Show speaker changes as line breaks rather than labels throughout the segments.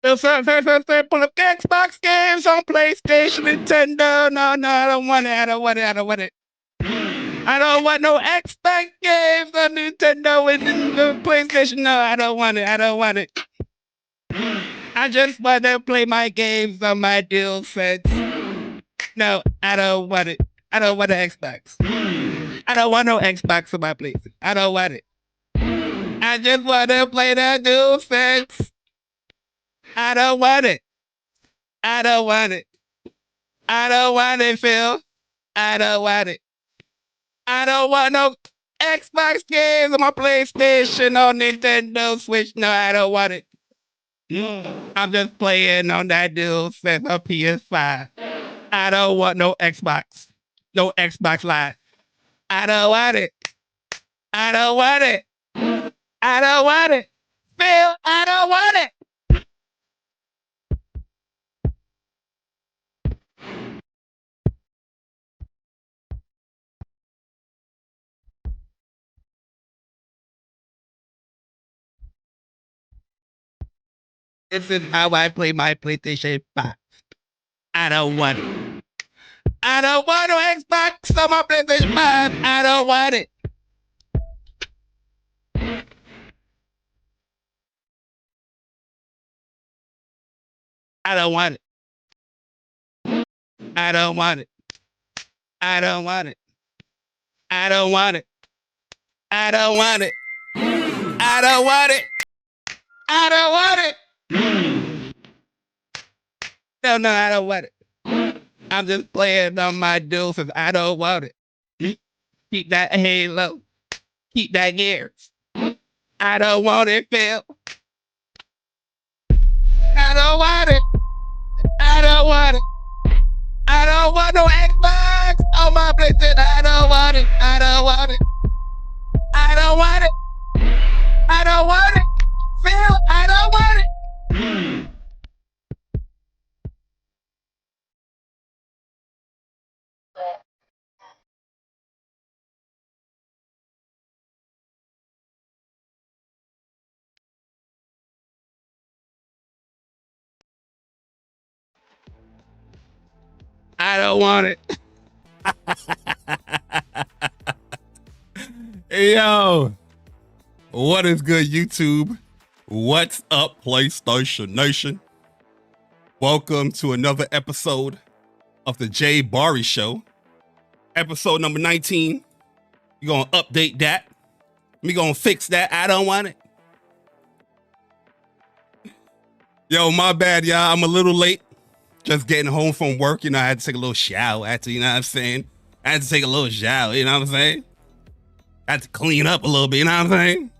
Pull up Xbox games on PlayStation, Nintendo. No, no, I don't want it. I don't want it. I don't want it. I don't want no Xbox games on Nintendo and the PlayStation. No, I don't want it. I don't want it. I just want to play my games on my DualSense. No, I don't want it. I don't want an Xbox. I don't want no Xbox on my PlayStation. I don't want it. I just want to play that DualSense. I don't want it. I don't want it. I don't want it, Phil. I don't want it. I don't want no Xbox games on my PlayStation or Nintendo Switch. No, I don't want it. I'm just playing on that DualSense or PS5. I don't want no Xbox. No Xbox Live. I don't want it. I don't want it. I don't want it. Phil, I don't want it. This is how I play my PlayStation 5. I don't want it. I don't want no Xbox on my PlayStation 5. I don't want it. I don't want it. I don't want it. I don't want it. I don't want it. I don't want it. I don't want it. I don't want it. No, no, I don't want it. I'm just playing on my DualSense. I don't want it. Keep that Halo. Keep that Gears. I don't want it, Phil. I don't want it. I don't want it. I don't want no Xbox on my PlayStation. I don't want it. I don't want it. I don't want it. I don't want it. Phil, I don't want it. I don't want it.
Hey, yo, what is good, YouTube? What's up, PlayStation Nation? Welcome to another episode of the JayBari Show. Episode number 19. We're going to update that. We're going to fix that. I don't want it. Yo, my bad, y'all. I'm a little late. Just getting home from work. You know, I had to take a little shower after, you know what I'm saying? I had to take a little shower, you know what I'm saying? I had to clean up a little bit, you know what I'm saying?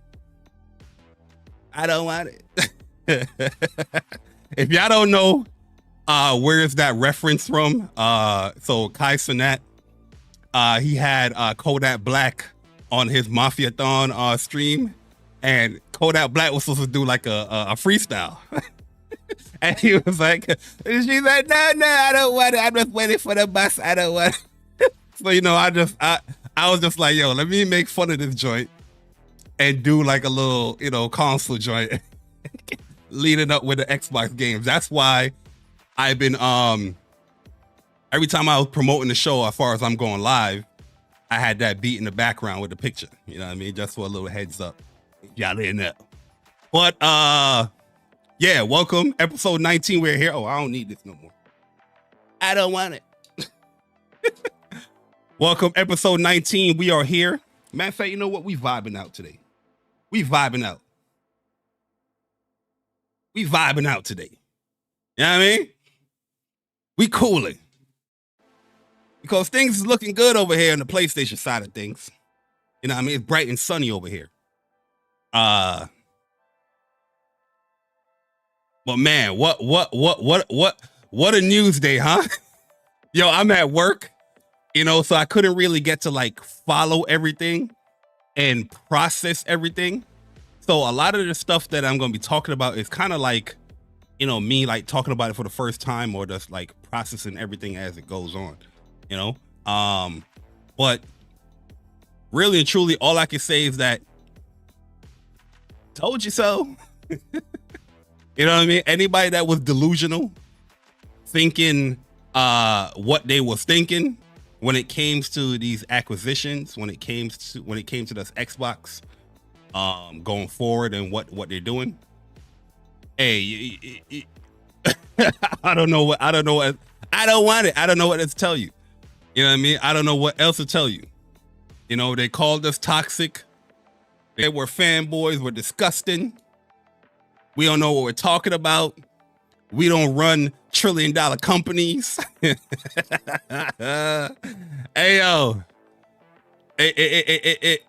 I don't want it. If y'all don't know, where is that reference from? So Kai Cenat, he had Kodak Black on his Mafia-thon stream, and Kodak Black was supposed to do like a freestyle. And he was like, she's like, no, I don't want it. I'm just waiting for the bus. I don't want it. So, you know, I was just like, yo, let me make fun of this joint and do like a little, you know, console joint leading up with the Xbox games. That's why I've been, every time I was promoting the show, as far as I'm going live, I had that beat in the background with the picture. You know what I mean? Just for a little heads up. Y'all didn't know. But, yeah, welcome. Episode 19, we're here. Oh, I don't need this no more. I don't want it. Welcome, episode 19. We are here. Matter of fact, you know what? We vibing out today. We vibing out. We vibing out today. You know what I mean? We cooling. Because things is looking good over here on the PlayStation side of things. You know what I mean? It's bright and sunny over here. But man, what a news day, huh? Yo, I'm at work, you know, so I couldn't really get to like follow everything and process everything. So a lot of the stuff that I'm going to be talking about is kind of like, you know, me like talking about it for the first time or just like processing everything as it goes on, you know? But really and truly, all I can say is that told you so. You know what I mean? Anybody that was delusional, thinking what they was thinking when it came to these acquisitions, when it came to this Xbox going forward and what they're doing. Hey, I don't know what I don't want to tell you. You know what I mean? I don't know what else to tell you. You know, they called us toxic. They were fanboys. We're disgusting. We don't know what we're talking about. We don't run $1 trillion companies. Hey, yo. It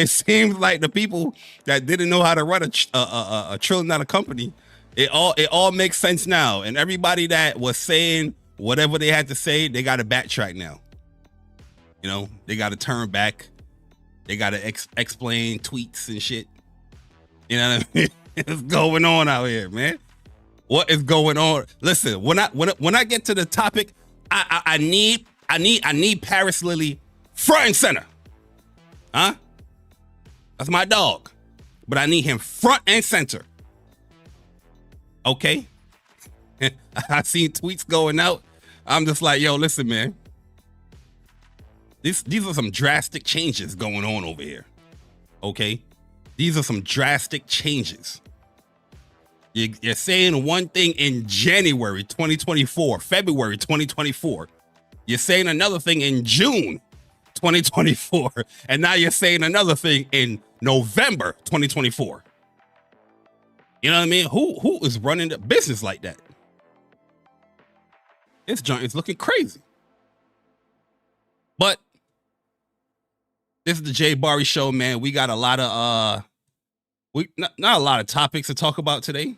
seems like the people that didn't know how to run a $1 trillion company, it all makes sense now. And everybody that was saying whatever they had to say, they got to backtrack now. You know, they got to turn back. They got to explain tweets and shit. You know what I mean? What's going on out here, man? What is going on? Listen, when I get to the topic, I need Paris Lily front and center. Huh? That's my dog. But I need him front and center. Okay? I seen tweets going out. I'm just like, yo, listen, man. These are some drastic changes going on over here. Okay? These are some drastic changes. You're saying one thing in January 2024, February 2024. You're saying another thing in June 2024. And now you're saying another thing in November 2024. You know what I mean? Who is running the business like that? This joint is looking crazy. But this is the JayBari show, man. We got a lot of not a lot of topics to talk about today,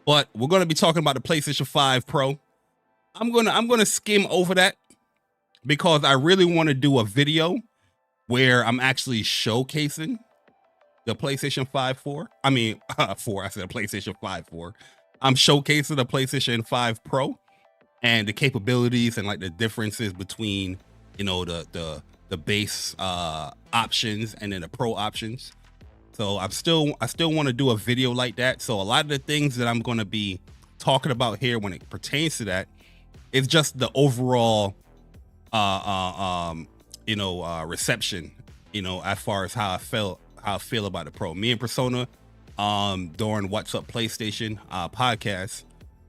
but we're going to be talking about the PlayStation 5 Pro. I'm going to skim over that because I really want to do a video where I'm actually showcasing the PlayStation 5 4. I mean, 4. I said PlayStation 5 4. I'm showcasing the PlayStation 5 Pro and the capabilities and like the differences between, you know, the base options and then the Pro options. So I still want to do a video like that. So a lot of the things that I'm going to be talking about here when it pertains to that is just the overall reception, you know, as far as how I feel about the Pro. Me and Persona during What's Up PlayStation podcast,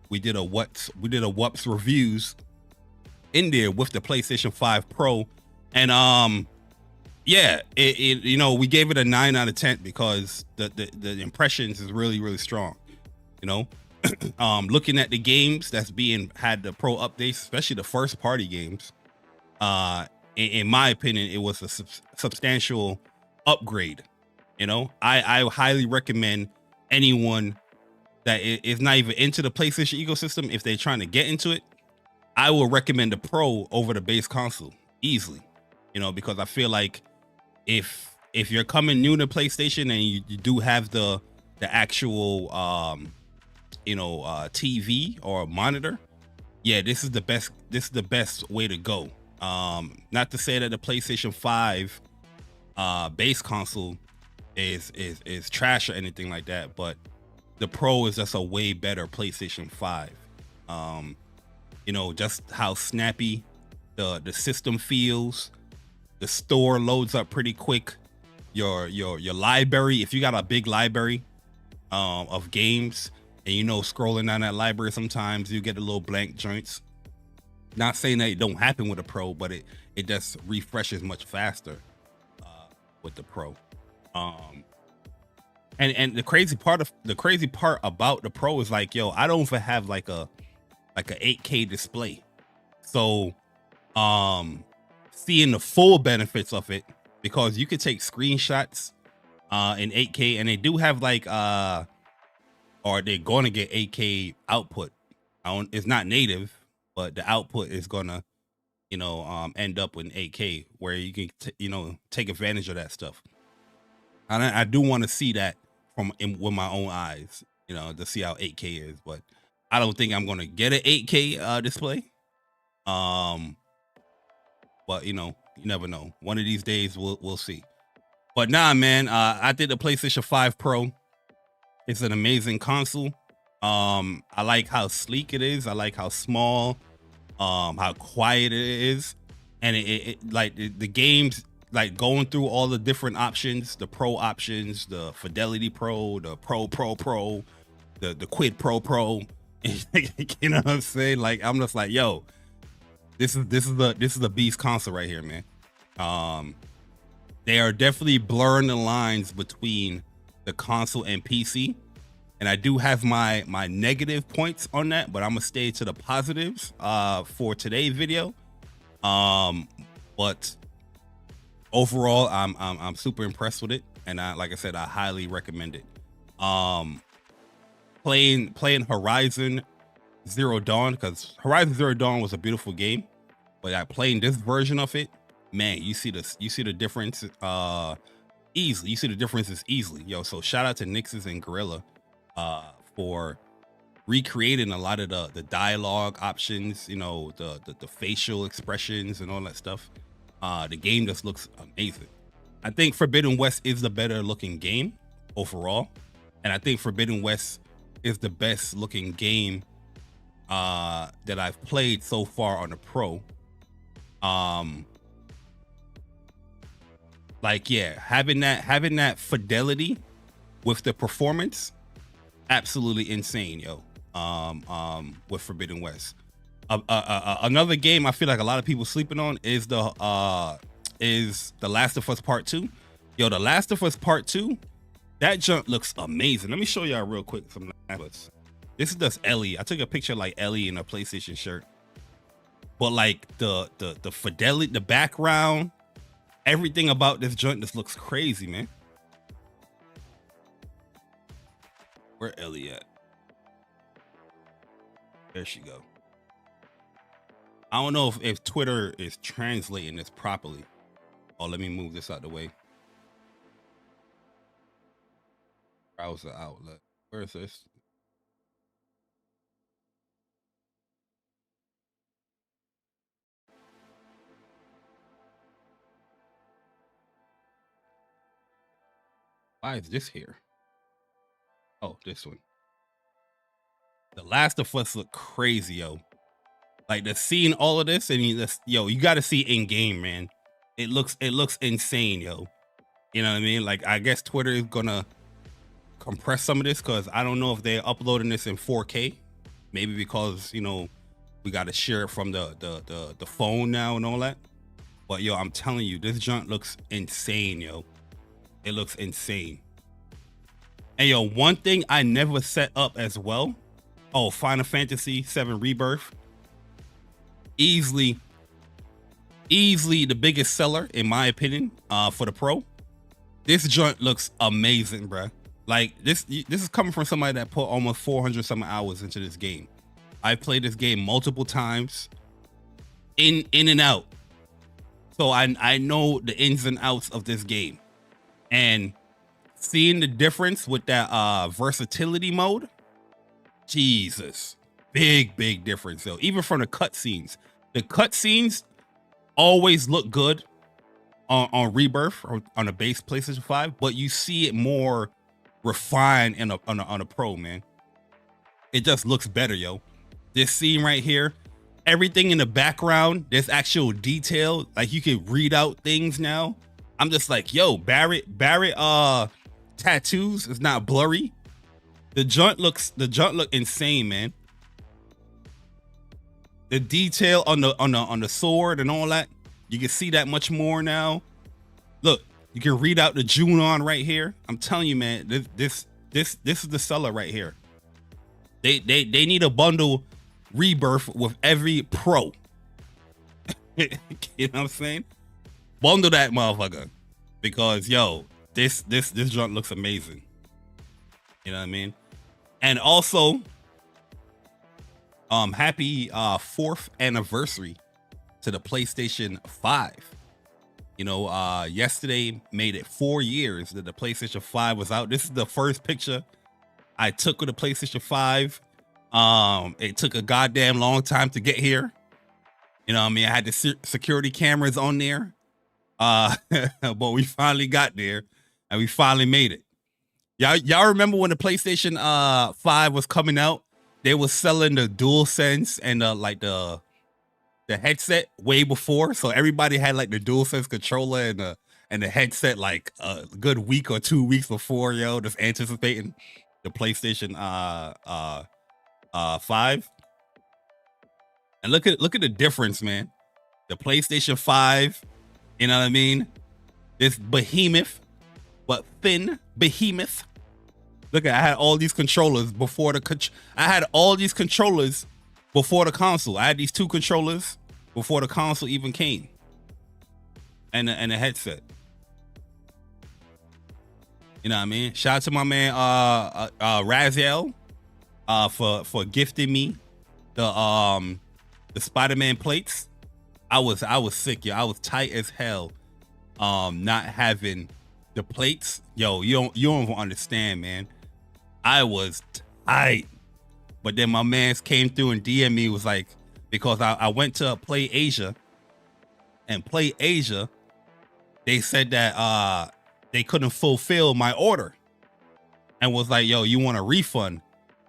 we did a What's reviews in there with the PlayStation 5 Pro, and yeah, you know, we gave it a 9 out of 10 because the impressions is really strong. You know, looking at the games that's had the Pro updates, especially the first party games, in my opinion, it was a substantial upgrade. You know, I highly recommend anyone that is not even into the PlayStation ecosystem, if they're trying to get into it, I will recommend the Pro over the base console easily. You know, because I feel like if you're coming new to PlayStation and you do have the actual TV or monitor, yeah, this is the best way to go. Not to say that the PlayStation 5 base console is trash or anything like that, but the Pro is just a way better PlayStation 5. You know, just how snappy the system feels. The store loads up pretty quick. Your library, if you got a big library of games, and you know, scrolling down that library, sometimes you get the little blank joints. Not saying that it don't happen with a Pro, but it just refreshes much faster with the Pro. And the crazy part about the Pro is like, yo, I don't even have like a 8K display. So seeing the full benefits of it, because you could take screenshots in 8K, and they do have like or they're going to get 8K output. It's not native, but the output is gonna, you know, end up in 8K, where you can take advantage of that stuff. And I do want to see that with my own eyes, you know, to see how 8K is. But I don't think I'm gonna get an 8K display. But you know, you never know. One of these days we'll see. But nah, man, I did the PlayStation 5 Pro. It's an amazing console. I like how sleek it is. I like how small, how quiet it is, and the games, like going through all the different options, the pro options, the Fidelity Pro, the Pro, the Quid Pro. You know what I'm saying? Like, I'm just like, yo, this is the beast console right here, man. They are definitely blurring the lines between the console and PC. And I do have my negative points on that, but I'm gonna stay to the positives for today's video. But overall, I'm super impressed with it, and like I said, I highly recommend it. Playing Horizon Zero Dawn, because Horizon Zero Dawn was a beautiful game, but playing this version of it, man, you see the difference easily. You see the differences easily, yo. So shout out to Nixes and Gorilla for recreating a lot of the dialogue options, you know, the facial expressions and all that stuff. The game just looks amazing. I think Forbidden West is the better looking game overall, and I think Forbidden West is the best looking game that I've played so far on the Pro. Like, yeah, having that fidelity with the performance, absolutely insane, yo. With Forbidden West. Another game I feel like a lot of people sleeping on is the Last of Us Part 2. Yo, the Last of Us Part 2, that junk looks amazing. Let me show y'all real quick some Last of Us. This is just Ellie. I took a picture like Ellie in a PlayStation shirt. But like the fidelity, the background, everything about this joint just looks crazy, man. Where Ellie at? There she go. I don't know if Twitter is translating this properly. Oh, let me move this out the way. Browser outlet. Where is this? Why is this here? Oh, this one. The Last of Us look crazy, yo. Like, the seeing all of this, and you got to see in game, man. It looks insane, yo. You know what I mean? Like, I guess Twitter is gonna compress some of this, because I don't know if they're uploading this in 4K. Maybe because, you know, we got to share it from the phone now and all that. But yo, I'm telling you, this junk looks insane, yo. It looks insane. And yo, one thing I never set up as well. Oh, Final Fantasy 7 Rebirth. Easily the biggest seller, in my opinion, for the Pro. This joint looks amazing, bruh. Like, this is coming from somebody that put almost 400 some hours into this game. I've played this game multiple times, in and out. So I know the ins and outs of this game. And seeing the difference with that versatility mode, Jesus, big difference. So even from the cutscenes always look good on Rebirth or on a base PlayStation 5, but you see it more refined on a Pro, man. It just looks better, yo. This scene right here, everything in the background, there's actual detail. Like, you can read out things now. I'm just like, yo, Barrett tattoos is not blurry. The joint look insane, man. The detail on the sword and all that, you can see that much more now. Look, you can read out the Junon right here. I'm telling you, man, this is the seller right here. They need a bundle Rebirth with every Pro. You know what I'm saying? Bundle that motherfucker, because yo, this junk looks amazing. You know what I mean? And also, happy 4th anniversary to the PlayStation 5. You know, yesterday made it 4 years that the PlayStation 5 was out. This is the first picture I took with the PlayStation 5. It took a goddamn long time to get here. You know what I mean? I had the security cameras on there. But we finally got there, and we finally made it. Y'all remember when the PlayStation 5 was coming out? They was selling the DualSense and like the headset way before, so everybody had like the DualSense controller and the headset like a good week or 2 weeks before, yo, just anticipating the PlayStation 5. And look at the difference, man. The PlayStation 5, you know what I mean? This behemoth, but thin behemoth. Look at, I had all these controllers before the console. I had these 2 controllers before the console even came, and the headset. You know what I mean? Shout out to my man Raziel for gifting me the Spider-Man plates. I was sick, yo. I was tight as hell. Not having the plates, yo. You don't even understand, man. I was tight. But then my mans came through and DM me, was like, because I went to Play Asia, and Play Asia, they said that they couldn't fulfill my order, and was like, yo, you want a refund?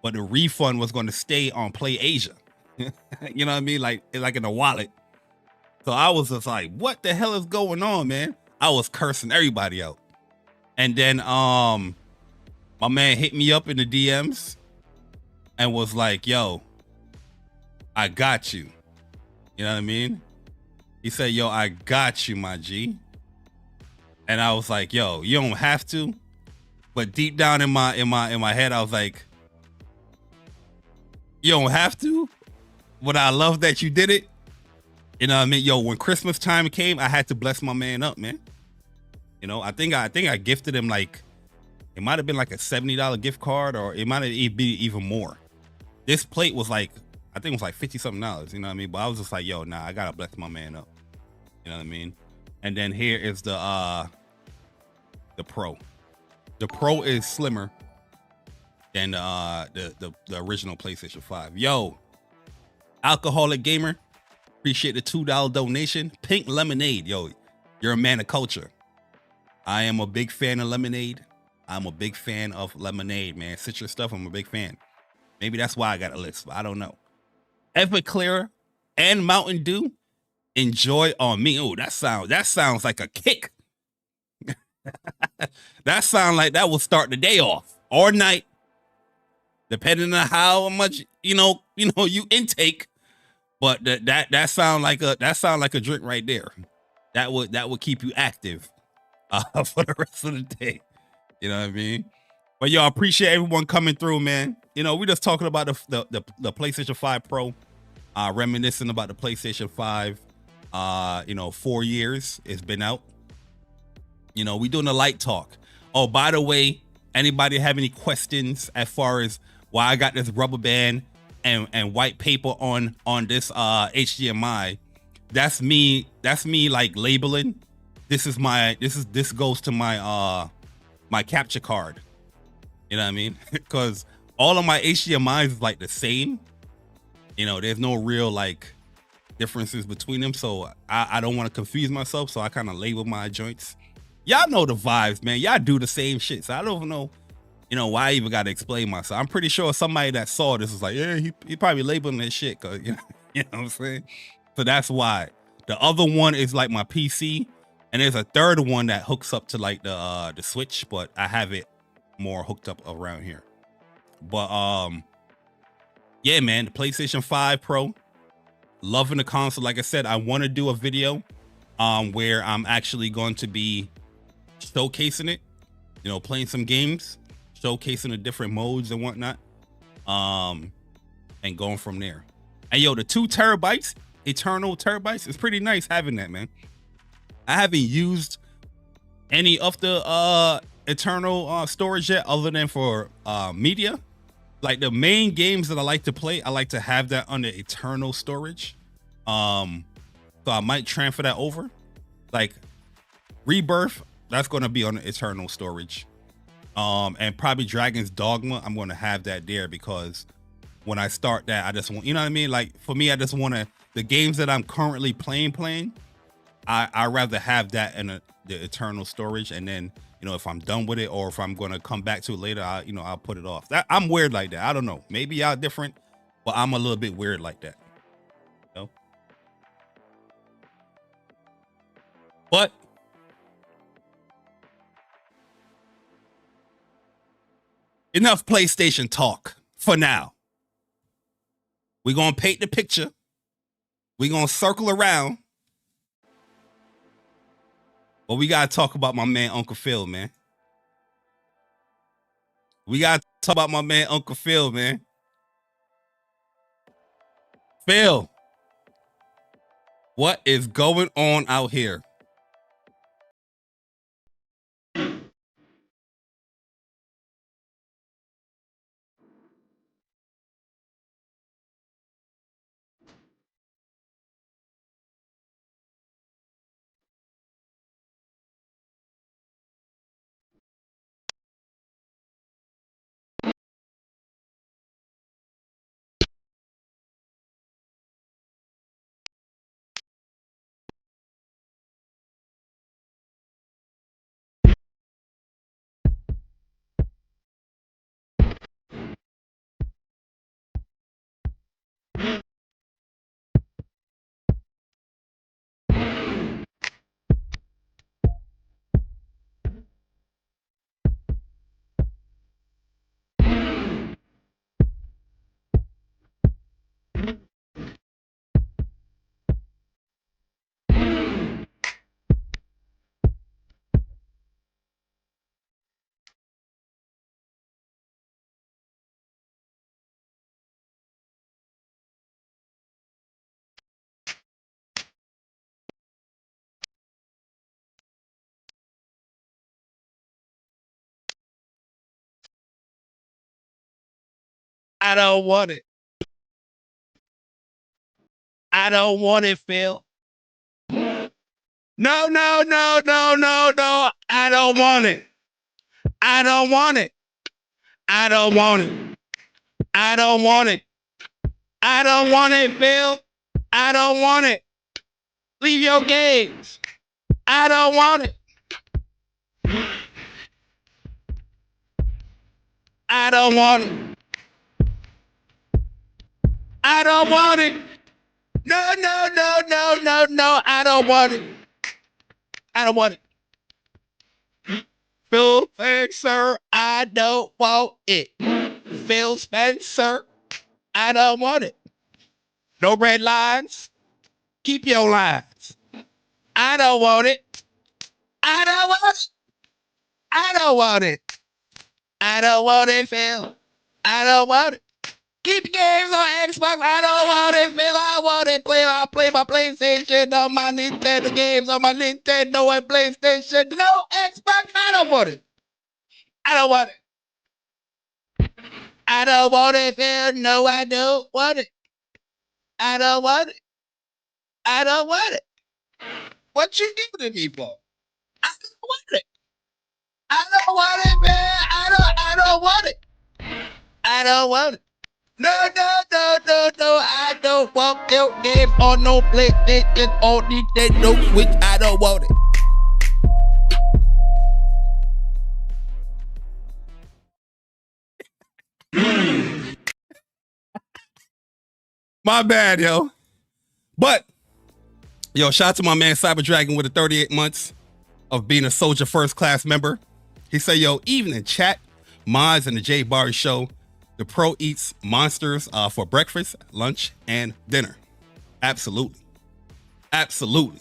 But the refund was going to stay on Play Asia. You know what I mean? Like in a wallet. So I was just like, what the hell is going on, man? I was cursing everybody out. And then my man hit me up in the DMs and was like, yo, I got you. You know what I mean? He said, yo, I got you, my G. And I was like, yo, you don't have to. But deep down in my head, I was like, you don't have to. But I love that you did it. You know what I mean? Yo, when Christmas time came, I had to bless my man up, man. You know, I think I gifted him like, it might have been like a $70 gift card, or it might have been even more. This plate was like, I think it was like $50-something, you know what I mean? But I was just like, yo, nah, I gotta bless my man up. You know what I mean? And then here is the Pro. The Pro is slimmer than the original PlayStation 5. Yo, Alcoholic Gamer, appreciate the $2 donation. Pink Lemonade, yo, you're a man of culture. I am a big fan of lemonade. I'm a big fan of lemonade, man. Citrus stuff, I'm a big fan. Maybe that's why I got a list, but I don't know. Everclear and Mountain Dew, enjoy on me. Oh, that sounds like a kick. That sounds like that will start the day off or night, depending on how much you intake. But that sound like a drink right there. That would keep you active for the rest of the day. You know what I mean? But yo, I appreciate everyone coming through, man. You know, we just talking about the PlayStation 5 Pro, reminiscing about the PlayStation 5. 4 years it's been out. You know, we doing a light talk. Oh, by the way, anybody have any questions as far as why I got this rubber band and white paper on this HDMI? That's me like labeling. This goes to my my capture card. You know what I mean? Because all of my HDMIs is like the same. You know, there's no real like differences between them. So I don't want to confuse myself. So I kind of label my joints. Y'all know the vibes, man. Y'all do the same shit. So I don't know, why I even got to explain myself. I'm pretty sure somebody that saw this was like, yeah, he probably labeling this shit. Cause you know what I'm saying? So that's why. The other one is like my PC. And there's a third one that hooks up to like the Switch, but I have it more hooked up around here. But yeah, man, the PlayStation 5 Pro, loving the console. Like I said, I want to do a video where I'm actually going to be showcasing it, playing some games, showcasing the different modes and whatnot, and going from there. And yo, the 2 terabytes, eternal terabytes, it's pretty nice having that, man. I haven't used any of the eternal storage yet, other than for media. Like the main games that I like to play, I like to have that under eternal storage. So I might transfer that over. Like Rebirth, that's going to be on the eternal storage. And probably Dragon's Dogma, I'm going to have that there, because when I start that, I just want, you know what I mean? Like for me, I just want to, the games that I'm currently playing, I rather have that in the eternal storage. And then if I'm done with it or if I'm gonna come back to it later, I'll put it off. I'm weird like that. I don't know. Maybe y'all different, but I'm a little bit weird like that. But enough PlayStation talk for now. We're gonna paint the picture. We're gonna circle around. But we gotta talk about my man Uncle Phil, man. We gotta talk about my man Uncle Phil, man. Phil, what is going on out here?
I don't want it. I don't want it, Phil. No, no, no, no, no, no. I don't want it. I don't want it. I don't want it. I don't want it. I don't want it, Phil. I don't want it. Leave your games. I don't want it. I don't want it. I don't want it. No, no, no, no, no, no. I don't want it. I don't want it. Phil Spencer, I don't want it. Phil Spencer, I don't want it. No red lines. Keep your lines. I don't want it. I don't want it. I don't want it. I don't want it, Phil. I don't want it. Keep games on Xbox. I don't want it, Phil. I want it. I play my PlayStation on my Nintendo games on my Nintendo and PlayStation. No Xbox. I don't want it. I don't want it. I don't want it, Phil. No, I don't want it. I don't want it. I don't want it. What you giving me for? I don't want it. I don't want it, man. I don't want it. I don't want it. No, no, no, no, no. I don't want no game on no PlayStation or Nintendo Switch. I don't want it.
My bad, yo. But, yo, shout out to my man Cyber Dragon with the 38 months of being a Soldier First Class member. He said, yo, evening chat, mods and the JayBari show. The pro eats monsters for breakfast, lunch, and dinner. Absolutely. Absolutely.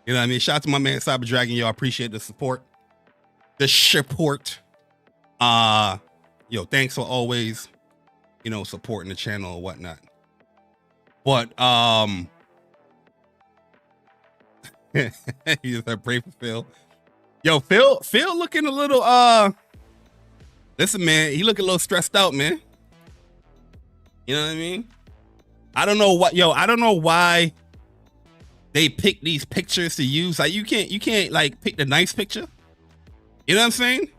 You know what I mean? Shout out to my man Cyber Dragon. Yo, I appreciate the support. The support. Yo, thanks for always, supporting the channel or whatnot. But you said pray for Phil. Yo, Phil looking a little listen, man, he looking a little stressed out, man. You know what I mean? I don't know why they pick these pictures to use. Like you can't like pick the nice picture. You know what I'm saying?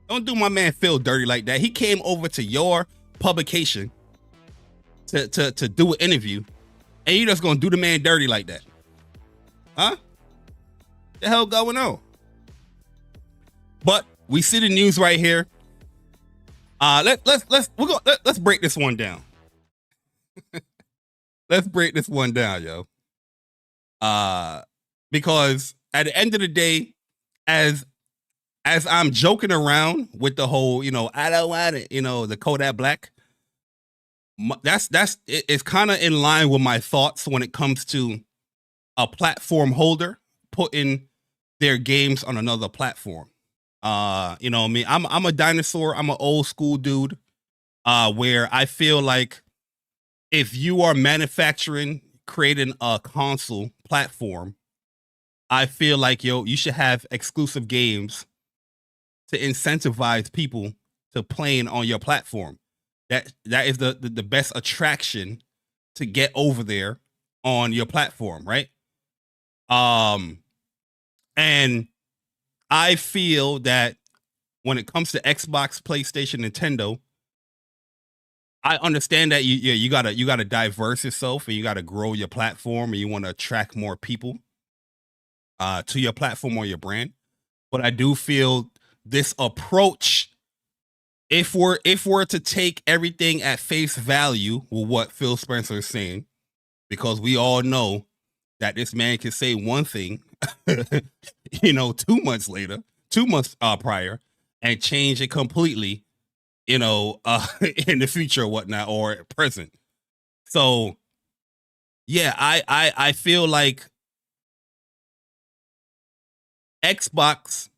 Don't do my man Phil dirty like that. He came over to your publication to do an interview, and you just gonna do the man dirty like that. Huh? What the hell going on? But we see the news right here. Let's break this one down. Let's break this one down, yo. Because at the end of the day, as I'm joking around with the whole, I don't want it, the Kodak Black. It's kind of in line with my thoughts when it comes to a platform holder putting their games on another platform. Me, I'm a dinosaur. I'm an old school dude. Where I feel like if you are creating a console platform, I feel like you should have exclusive games to incentivize people to playing on your platform. That is the best attraction to get over there on your platform, right? And I feel that when it comes to Xbox, PlayStation, Nintendo, I understand that you gotta diverse yourself and you gotta grow your platform and you want to attract more people to your platform or your brand. But I do feel this approach, if we're to take everything at face value with what Phil Spencer is saying, because we all know that this man can say one thing, 2 months later, 2 months prior, and change it completely, in the future or whatnot, or present. So yeah, I feel like Xbox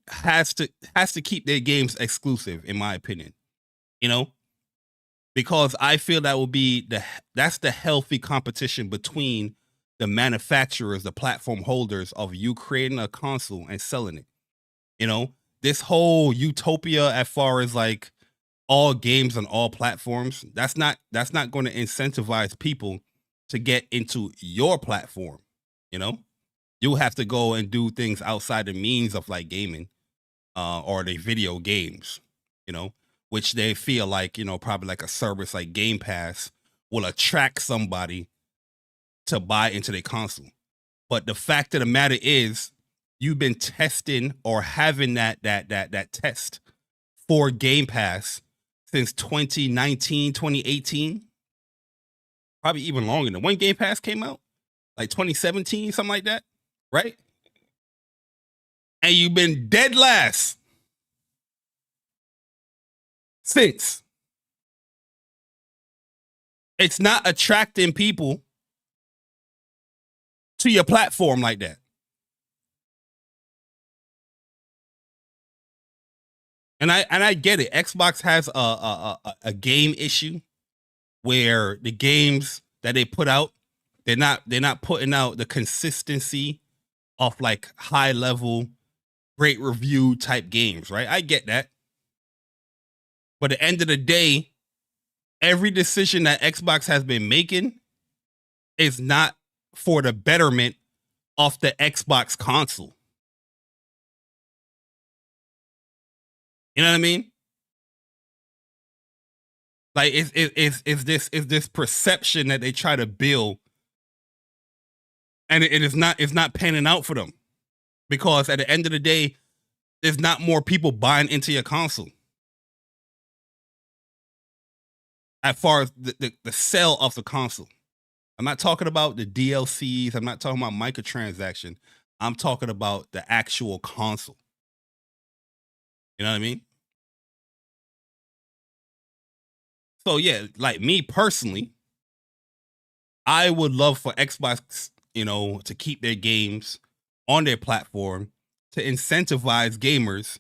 has to keep their games exclusive, in my opinion. Because I feel that will be that's the healthy competition between the manufacturers, the platform holders, of you creating a console and selling it. This whole utopia as far as like all games on all platforms, that's not going to incentivize people to get into your platform. You'll have to go and do things outside the means of like gaming, or the video games, which they feel like, probably like a service like Game Pass will attract somebody to buy into their console. But the fact of the matter is, you've been testing or having that test for Game Pass since 2019, 2018, probably even longer than when Game Pass came out, like 2017, something like that, right? And you've been dead last since. It's not attracting people to your platform like that. And I get it. Xbox has a game issue where the games that they put out, they're not putting out the consistency of like high level, great review type games, right? I get that. But at the end of the day, every decision that Xbox has been making is not for the betterment of the Xbox console. You know what I mean? Like it's this perception that they try to build, and it's not panning out for them, because at the end of the day, there's not more people buying into your console. As far as the sale of the console, I'm not talking about the DLCs. I'm not talking about microtransaction. I'm talking about the actual console. You know what I mean? So yeah, like me personally, I would love for Xbox, to keep their games on their platform to incentivize gamers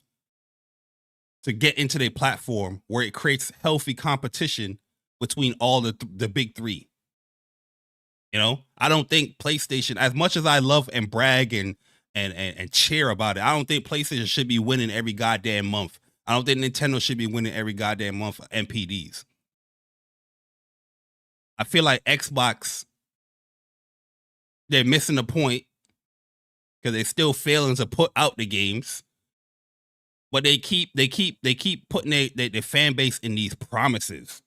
to get into their platform, where it creates healthy competition between all the big three. I don't think PlayStation, as much as I love and brag and cheer about it, I don't think PlayStation should be winning every goddamn month. I don't think Nintendo should be winning every goddamn month of NPDs. I feel like Xbox, they're missing the point because they're still failing to put out the games. But they keep putting their fan base in these promises.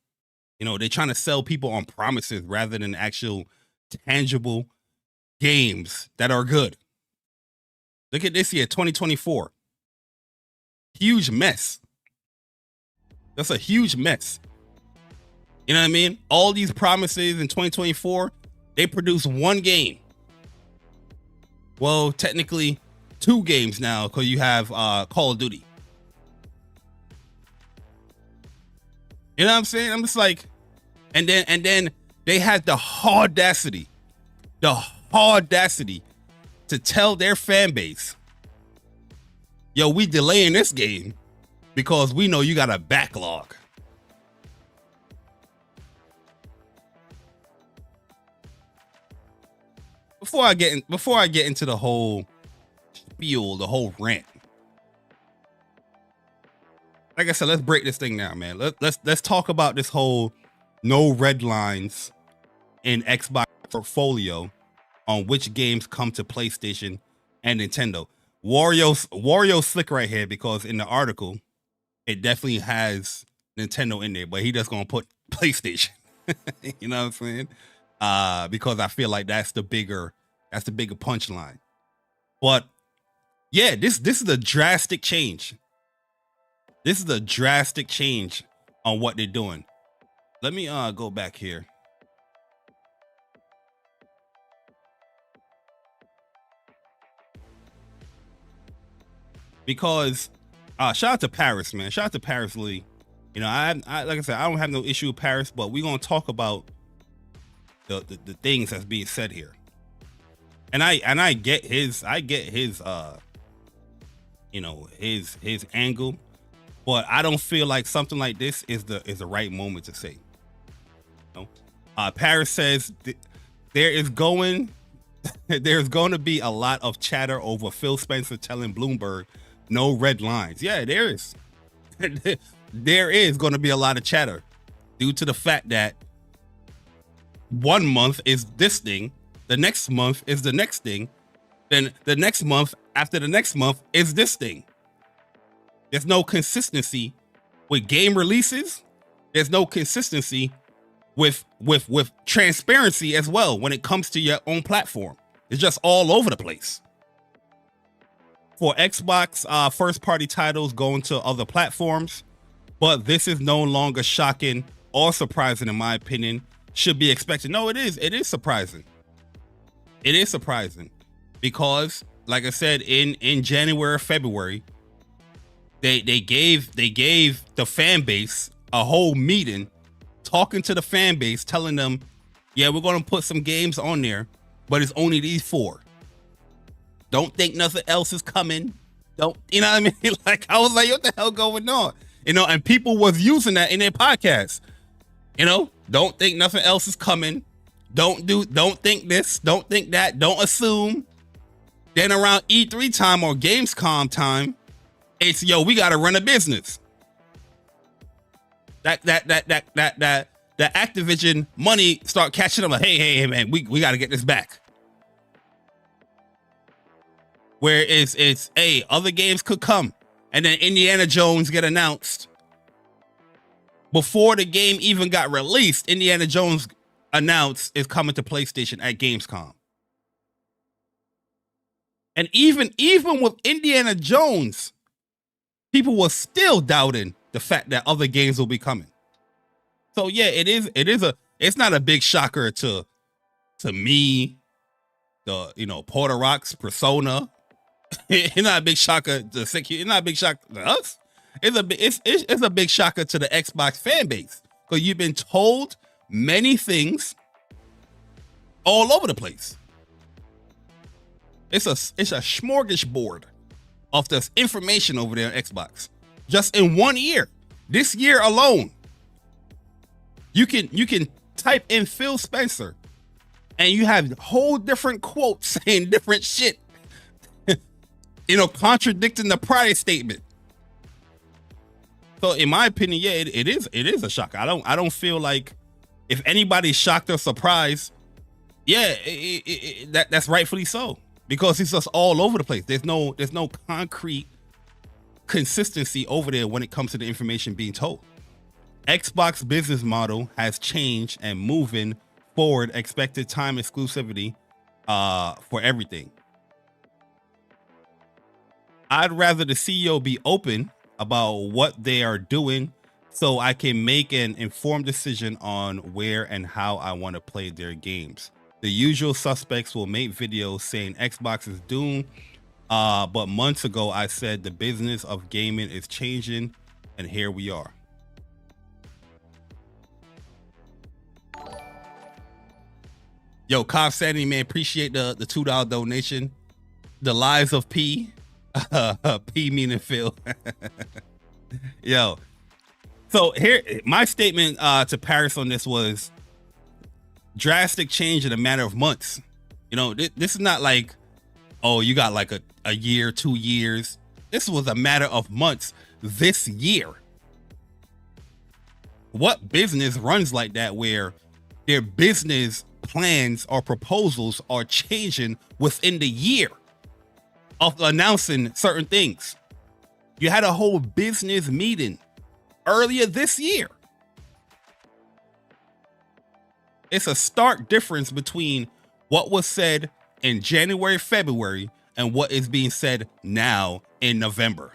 They're trying to sell people on promises rather than actual tangible games that are good. Look at this year, 2024. Huge mess. That's a huge mess. You know what I mean? All these promises in 2024, they produce one game. Well, technically 2 games now, because you have Call of Duty. You know what I'm saying? I'm just like, and then they had the audacity to tell their fan base, yo, we delaying this game because we know you got a backlog. Before I get into the whole spiel, the whole rant, like I said, let's break this thing down, man. Let's talk about this whole no red lines in Xbox portfolio on which games come to PlayStation and Nintendo. Wario slick right here, because in the article it definitely has Nintendo in there, but he just gonna put PlayStation. You know what I'm saying? Because I feel like that's the bigger punchline. But yeah, this is a drastic change. This is a drastic change on what they're doing. Let me go back here. Because shout out to Paris, man. Shout out to Paris Lee. You know, I like I said, I don't have no issue with Paris, but we're gonna talk about the things that's being said here. And I get his you know, his angle, but I don't feel like something like this is the right moment to say. You know? Paris says there's going to be a lot of chatter over Phil Spencer telling Bloomberg no red lines. Yeah, there is. There is going to be a lot of chatter due to the fact that 1 month is this thing, the next month is the next thing, then the next month after the next month is this thing. There's no consistency with game releases. There's no consistency with transparency as well when it comes to your own platform. It's just all over the place. For Xbox, first party titles going to other platforms, but this is no longer shocking or surprising in my opinion. Should be expected. No, it is surprising. It is surprising because, like I said, in January, February, they gave the fan base a whole meeting, talking to the fan base, telling them, yeah, we're gonna put some games on there, but it's only these 4. Don't think nothing else is coming. Don't, you know what I mean? Like, I was like, what the hell going on? You know, and people was using that in their podcasts. You know, don't think nothing else is coming. Don't think this, don't think that, don't assume. Then around E3 time or Gamescom time, it's, yo, we gotta run a business. That Activision money start catching them like, hey man, we gotta get this back. Where it's hey, other games could come, and then Indiana Jones get announced before the game even got released. Indiana Jones announced is coming to PlayStation at Gamescom, and even with Indiana Jones, people were still doubting the fact that other games will be coming. So yeah, it's not a big shocker to me, the Porter Rocks, Persona. It's not a big shocker to it's not a big shock to us. It's a big shocker to the Xbox fan base, because you've been told many things all over the place. It's a smorgasbord of this information over there on Xbox. Just in 1 year, this year alone, you can type in Phil Spencer, and you have whole different quotes saying different shit. Contradicting the prior statement. So in my opinion, yeah, it is a shock. I don't feel like if anybody's shocked or surprised, yeah, that's rightfully so, because it's just all over the place. There's no concrete consistency over there when it comes to the information being told. Xbox business model has changed, and moving forward, expected time exclusivity for everything. I'd rather the CEO be open about what they are doing so I can make an informed decision on where and how I want to play their games. The usual suspects will make videos saying Xbox is doomed, but months ago I said the business of gaming is changing, and here we are. Yo, Cobb Sandy, man, appreciate the $2 donation. The lives of P. P meaning Phil. Yo. So here, my statement to Paris on this was drastic change in a matter of months. You know, this is not like, oh, you got like a year, 2 years. This was a matter of months this year. What business runs like that where their business plans or proposals are changing within the year of announcing certain things? You had a whole business meeting earlier this year. It's a stark difference between what was said in January, February, and what is being said now in November.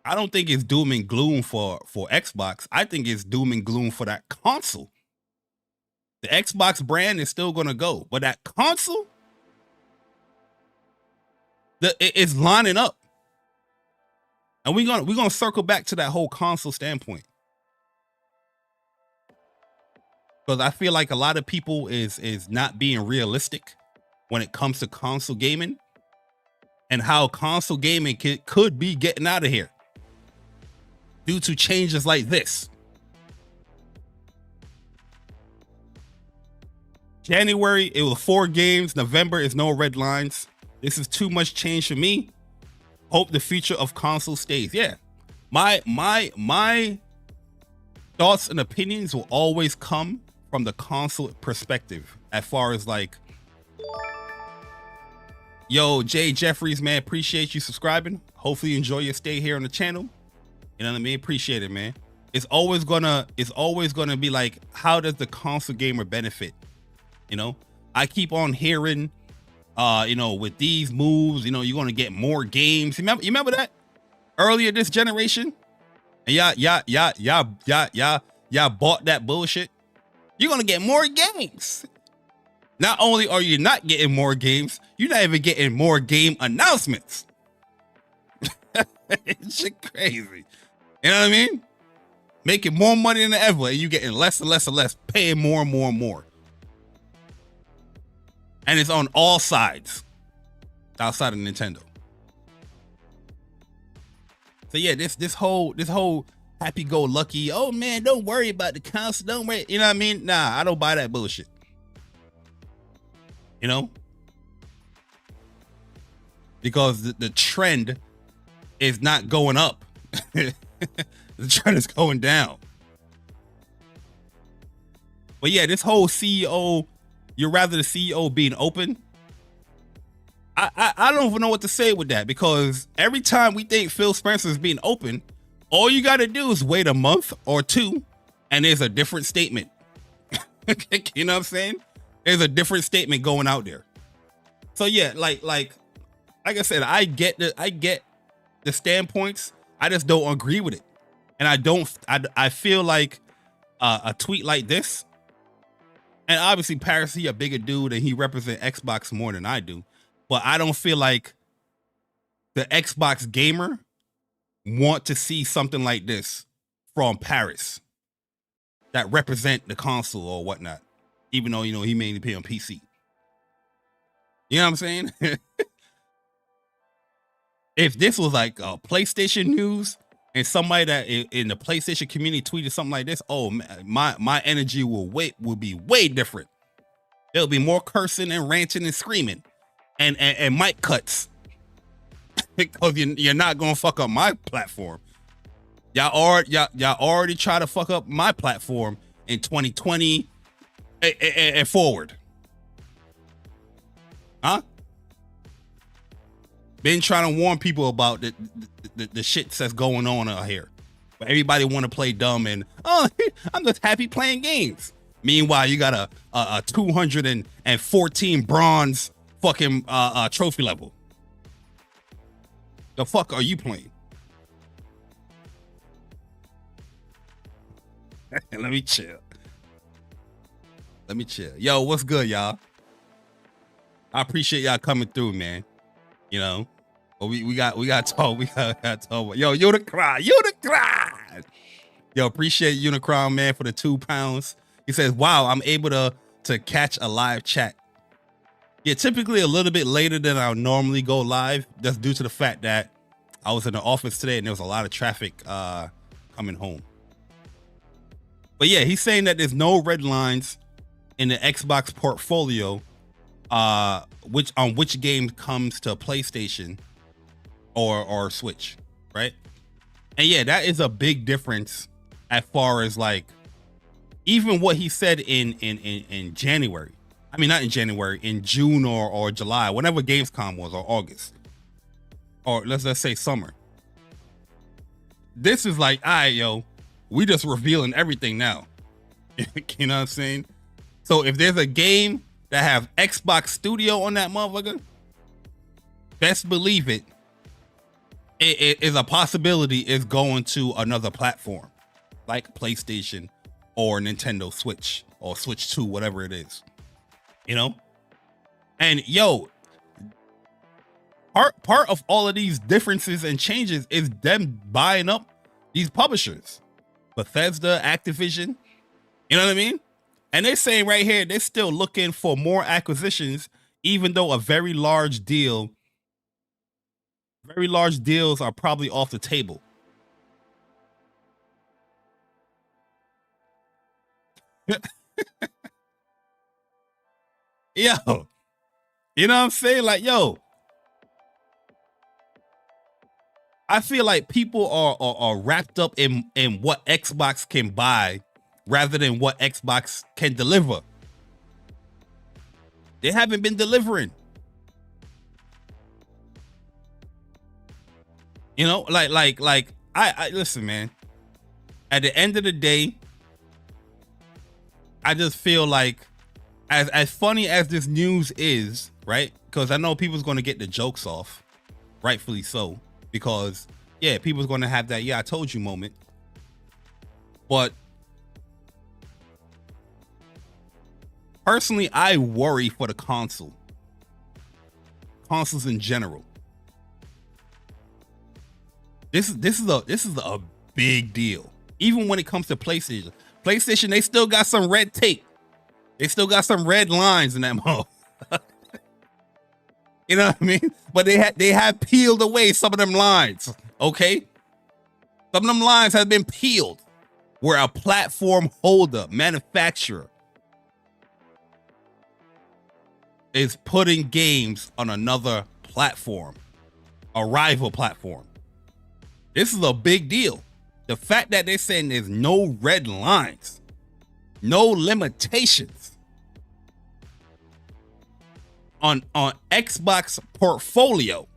I don't think it's doom and gloom for Xbox. I think it's doom and gloom for that console. The Xbox brand is still going to go, but that console, it's lining up. And we're gonna circle back to that whole console standpoint. Because I feel like a lot of people is not being realistic when it comes to console gaming and how console gaming could be getting out of here due to changes like this. January, it was 4 games. November is no red lines. This is too much change for me. Hope the future of console stays. Yeah. My thoughts and opinions will always come from the console perspective. As far as like, yo, Jay Jeffries, man, appreciate you subscribing. Hopefully you enjoy your stay here on the channel. You know what I mean? Appreciate it, man. It's always gonna be like, how does the console gamer benefit? You know, I keep on hearing, you know, with these moves, you know, you're gonna get more games. You remember that earlier this generation? And y'all bought that bullshit. You're gonna get more games. Not only are you not getting more games, you're not even getting more game announcements. Shit crazy. You know what I mean? Making more money than ever, and you getting less and less and less, paying more and more and more. And it's on all sides outside of Nintendo. So yeah, this whole happy-go-lucky, oh man, don't worry about the console, don't worry, you know what I mean? Nah, I don't buy that bullshit. You know? Because the trend is not going up. The trend is going down. But yeah, this whole CEO, you're rather the CEO being open. I don't even know what to say with that, because every time we think Phil Spencer is being open, all you got to do is wait a month or two and there's a different statement. You know what I'm saying? There's a different statement going out there. So yeah, like I said, I get the standpoints. I just don't agree with it. And I feel like a tweet like this, and obviously Paris, he a bigger dude and he represents Xbox more than I do, but I don't feel like the Xbox gamer want to see something like this from Paris that represent the console or whatnot, even though, you know, he mainly play on PC. You know what I'm saying? If this was like a PlayStation news and somebody that in the PlayStation community tweeted something like this, oh man, my energy will be way different. There'll be more cursing and ranting and screaming and mic cuts. Because you're not gonna fuck up my platform. Y'all already try to fuck up my platform in 2020 and forward. Huh? Been trying to warn people about the shit that's going on out here. But everybody want to play dumb and, oh, I'm just happy playing games. Meanwhile, you got a 214 bronze fucking trophy level. The fuck are you playing? Let me chill. Let me chill. Yo, what's good, y'all? I appreciate y'all coming through, man. You know, but we got talk. We got talk. Yo, Unicron. Yo, appreciate Unicron, man, for the £2. He says, "Wow, I'm able to catch a live chat." Yeah, typically a little bit later than I normally go live, just due to the fact that I was in the office today and there was a lot of traffic coming home. But yeah, he's saying that there's no red lines in the Xbox portfolio, which game comes to PlayStation or Switch, right? And yeah, that is a big difference as far as like even what he said in January. I mean, not in January, in June or July, whenever Gamescom was, or August, or let's say summer. This is like, all right, yo, we just revealing everything now. You know what I'm saying? So if there's a game that have Xbox Studio on that motherfucker, best believe it is a possibility it's going to another platform like PlayStation or Nintendo Switch or Switch 2, whatever it is. You know? And yo, part of all of these differences and changes is them buying up these publishers. Bethesda, Activision, you know what I mean? And they're saying right here, they're still looking for more acquisitions, even though very large deals are probably off the table. Yo, you know what I'm saying? Like, yo, I feel like people are wrapped up in what Xbox can buy rather than what Xbox can deliver. They haven't been delivering. You know, like I listen, man. At the end of the day, I just feel like as funny as this news is, right? Because I know people's going to get the jokes off, rightfully so, because yeah, people's going to have that "yeah, I told you" moment. But personally, I worry for the consoles in general. This is a big deal. Even when it comes to PlayStation, they still got some red tape. They still got some red lines in that mode. You know what I mean? But they have peeled away some of them lines. Okay, some of them lines have been peeled. Where a platform holder, manufacturer, is putting games on another platform, a rival platform. This is a big deal. The fact that they're saying there's no red lines, no limitations on Xbox portfolio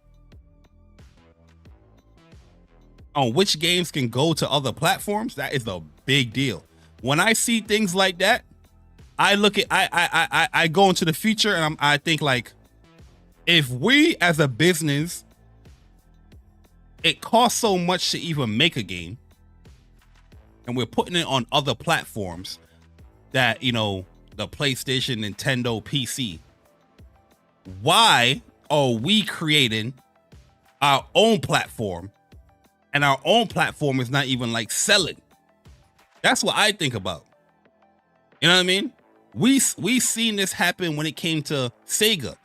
on which games can go to other platforms, that is a big deal. When I see things like that, I look at I go into the future and I think like, if we as a business, it costs so much to even make a game, and we're putting it on other platforms that, you know, the PlayStation, Nintendo, PC, why are we creating our own platform, and our own platform is not even like selling? That's what I think about. You know what I mean? We seen this happen when it came to Sega.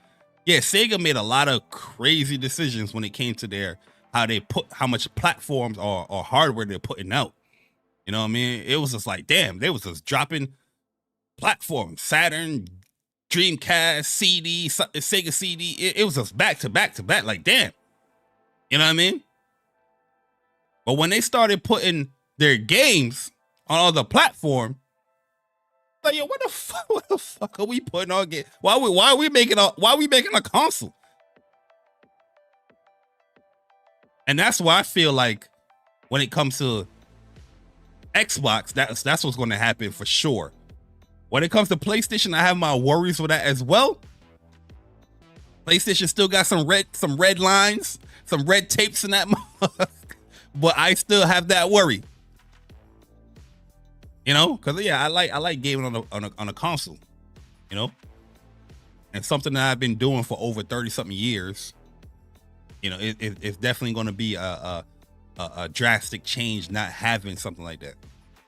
Yeah, Sega made a lot of crazy decisions when it came to how much platforms or hardware they're putting out. You know what I mean? It was just like, damn, they was just dropping platforms, Saturn, Dreamcast, CD, Sega CD. It was just back to back to back. Like, damn. You know what I mean? But when they started putting their games on other platforms, like, yo, what the fuck are we putting on game? Why are we making a console? And that's why I feel like when it comes to Xbox, that's what's going to happen for sure. When it comes to PlayStation, I have my worries with that as well. PlayStation still got some red lines, some red tapes in that mug, but I still have that worry. You know, because yeah, I like gaming on a console. You know, and something that I've been doing for over 30-something years. You know, it's definitely going to be a drastic change not having something like that.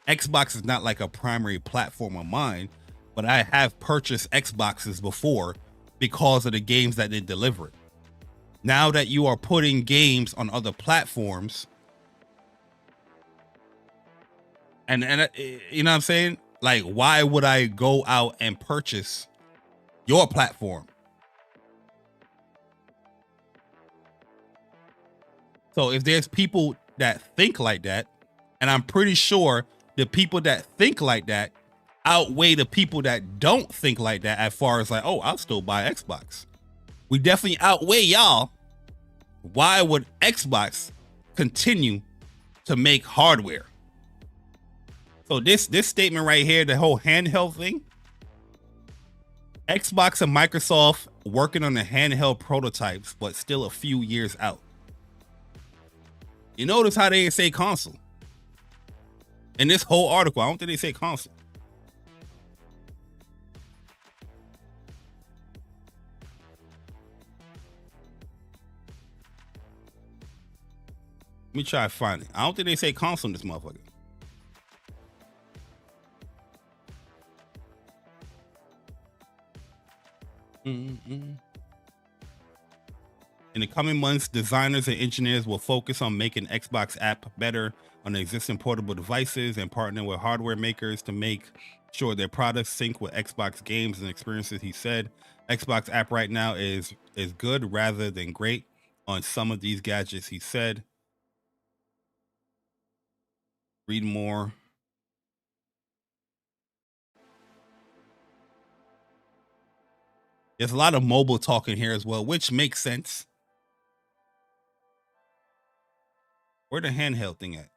Xbox is not like a primary platform of mine, but I have purchased Xboxes before because of the games that they deliver. Now that you are putting games on other platforms, and you know what I'm saying? Like, why would I go out and purchase your platform? So if there's people that think like that, and I'm pretty sure the people that think like that outweigh the people that don't think like that, as far as like, oh, I'll still buy Xbox. We definitely outweigh y'all. Why would Xbox continue to make hardware? So this statement right here, the whole handheld thing, Xbox and Microsoft working on the handheld prototypes, but still a few years out. You notice how they didn't say console in this whole article. I don't think they say console. Let me try to find it. I don't think they say console in this motherfucker. In the coming months, designers and engineers will focus on making Xbox app better on existing portable devices and partner with hardware makers to make sure their products sync with Xbox games and experiences. He said, Xbox app right now is good rather than great on some of these gadgets, he said. Read more. There's a lot of mobile talk in here as well, which makes sense. Where the handheld thing at?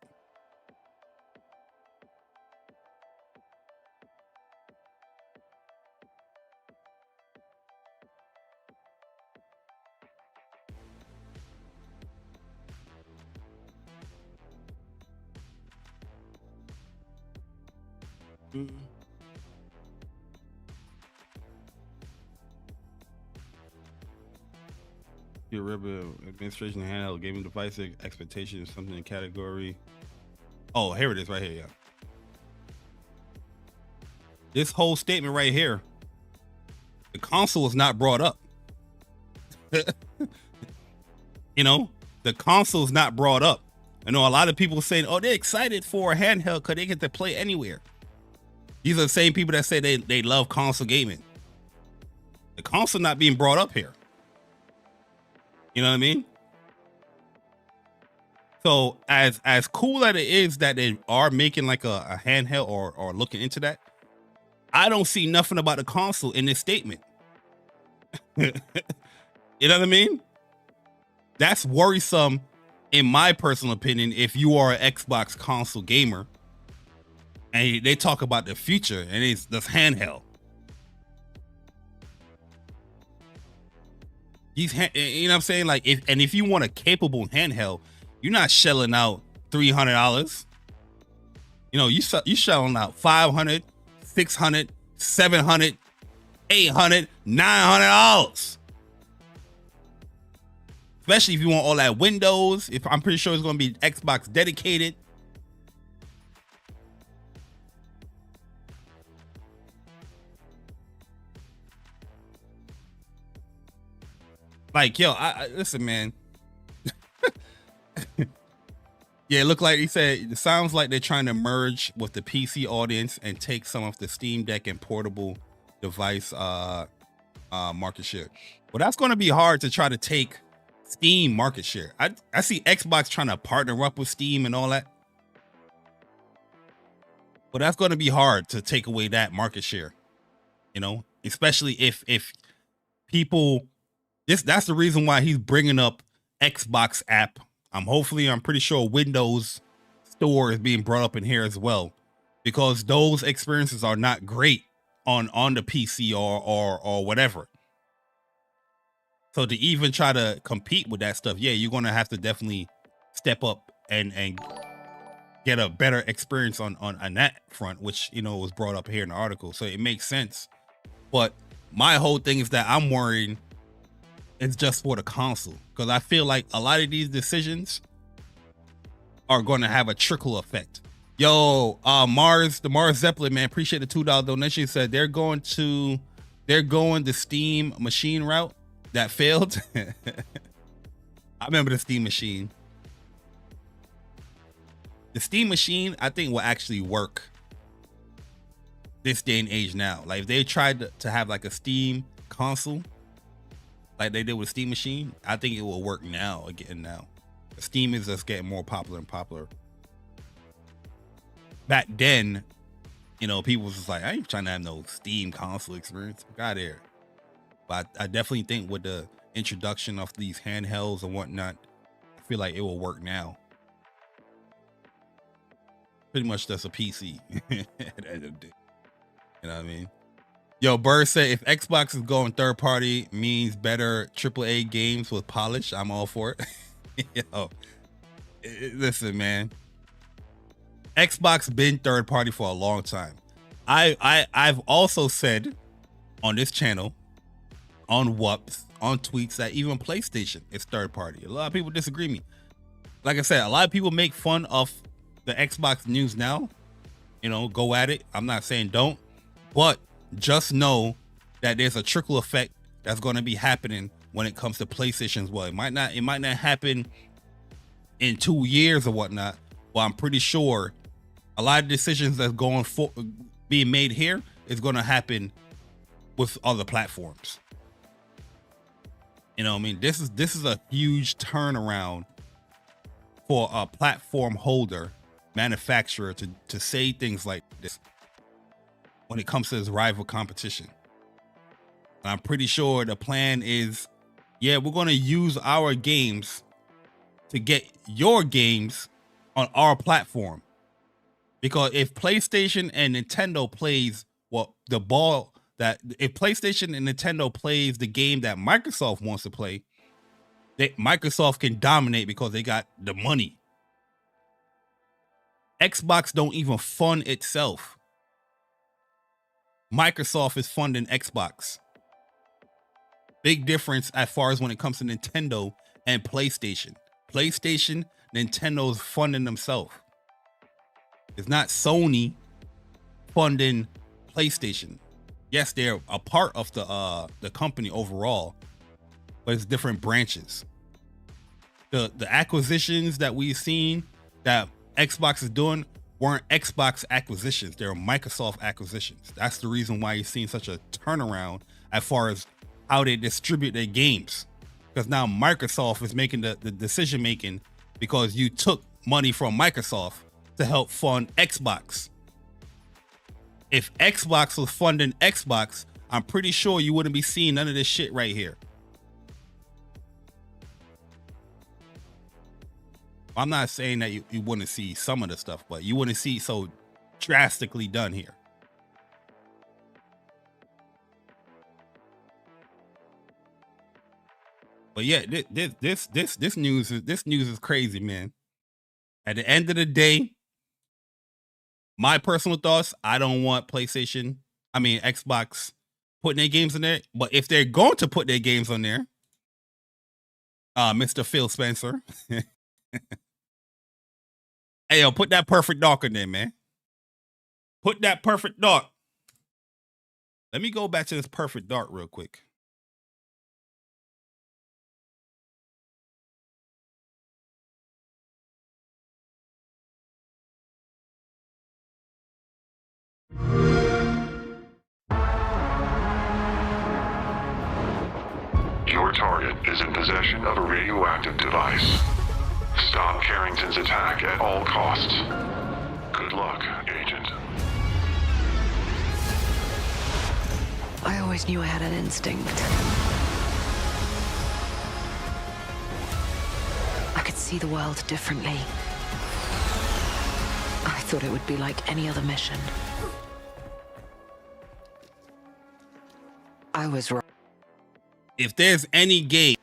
The Rebirth administration handheld gaming devices expectations, something in category. Oh, here it is right here. Yeah. This whole statement right here, the console is not brought up. You know, the console is not brought up. I know a lot of people saying, oh, they're excited for a handheld because they get to play anywhere. These are the same people that say they love console gaming. The console not being brought up here. You know what I mean? So as cool as it is that they are making like a handheld or looking into that, I don't see nothing about the console in this statement. You know what I mean? That's worrisome, in my personal opinion, if you are an Xbox console gamer and they talk about the future and it's this handheld. You know what I'm saying? Like, if you want a capable handheld, you're not shelling out $300. You know, you shelling out $500, $600, $700, $800, $900. Especially if you want all that Windows. If I'm pretty sure it's going to be Xbox dedicated. Like, yo, I listen, man. Yeah, it looked like he said it sounds like they're trying to merge with the PC audience and take some of the Steam Deck and portable device market share. Well, that's going to be hard to try to take Steam market share. I see Xbox trying to partner up with Steam and all that. But that's going to be hard to take away that market share. You know, especially if people, that's the reason why he's bringing up Xbox app. I'm pretty sure Windows Store is being brought up in here as well, because those experiences are not great on the PC or whatever. So to even try to compete with that stuff, yeah, you're gonna have to definitely step up and get a better experience on that front, which was brought up here in the article. So it makes sense. But my whole thing is that I'm worried it's just for the console, because I feel like a lot of these decisions are going to have a trickle effect. Yo, the Mars Zeppelin, man, appreciate the $2 donation. He said they're going the Steam machine route that failed. I remember the Steam machine. The Steam machine, I think, will actually work this day and age now. Like if they tried to have like a Steam console, like they did with Steam machine, I think it will work now again. Now, Steam is just getting more popular and popular. Back then, people was just like, I ain't trying to have no Steam console experience. Got here. But I definitely think with the introduction of these handhelds and whatnot, I feel like it will work now. Pretty much just a PC. You know what I mean? Yo, Bird said if Xbox is going third party means better AAA games with polish, I'm all for it. Yo, listen, man. Xbox been third party for a long time. I've also said on this channel, on WUPs, on tweets, that even PlayStation is third party. A lot of people disagree with me. Like I said, a lot of people make fun of the Xbox news now. Go at it. I'm not saying don't, but just know that there's a trickle effect that's going to be happening when it comes to PlayStation as well. It might not happen in 2 years or whatnot, but I'm pretty sure a lot of decisions that's being made here is going to happen with other platforms. You know what I mean? This is a huge turnaround for a platform holder, manufacturer, to say things like this when it comes to this rival competition. And I'm pretty sure the plan is, yeah, we're going to use our games to get your games on our platform. Because if PlayStation and Nintendo plays if PlayStation and Nintendo plays the game that Microsoft wants to play, Microsoft can dominate because they got the money. Xbox don't even fund itself. Microsoft is funding Xbox. Big difference as far as when it comes to Nintendo and PlayStation. Nintendo's funding themselves. It's not Sony funding PlayStation. Yes, they're a part of the company overall, but it's different branches. The acquisitions that we've seen that Xbox is doing weren't Xbox acquisitions. They're Microsoft acquisitions. That's the reason why you're seeing such a turnaround as far as how they distribute their games. Because now Microsoft is making the decision making because you took money from Microsoft to help fund Xbox. If Xbox was funding Xbox, I'm pretty sure you wouldn't be seeing none of this shit right here. I'm not saying that you wouldn't see some of the stuff, but you wouldn't see so drastically done here. But yeah, this news is crazy, man. At the end of the day, my personal thoughts, I don't want Xbox putting their games in there. But if they're going to put their games on there, Mr. Phil Spencer, hey, yo, put that Perfect Dark in there, man. Put that Perfect Dark. Let me go back to this Perfect Dark real quick.
Your target is in possession of a radioactive device. Stop Carrington's attack at all costs. Good luck, Agent.
I always knew I had an instinct. I could see the world differently. I thought it would be like any other mission. I was wrong.
if there's any game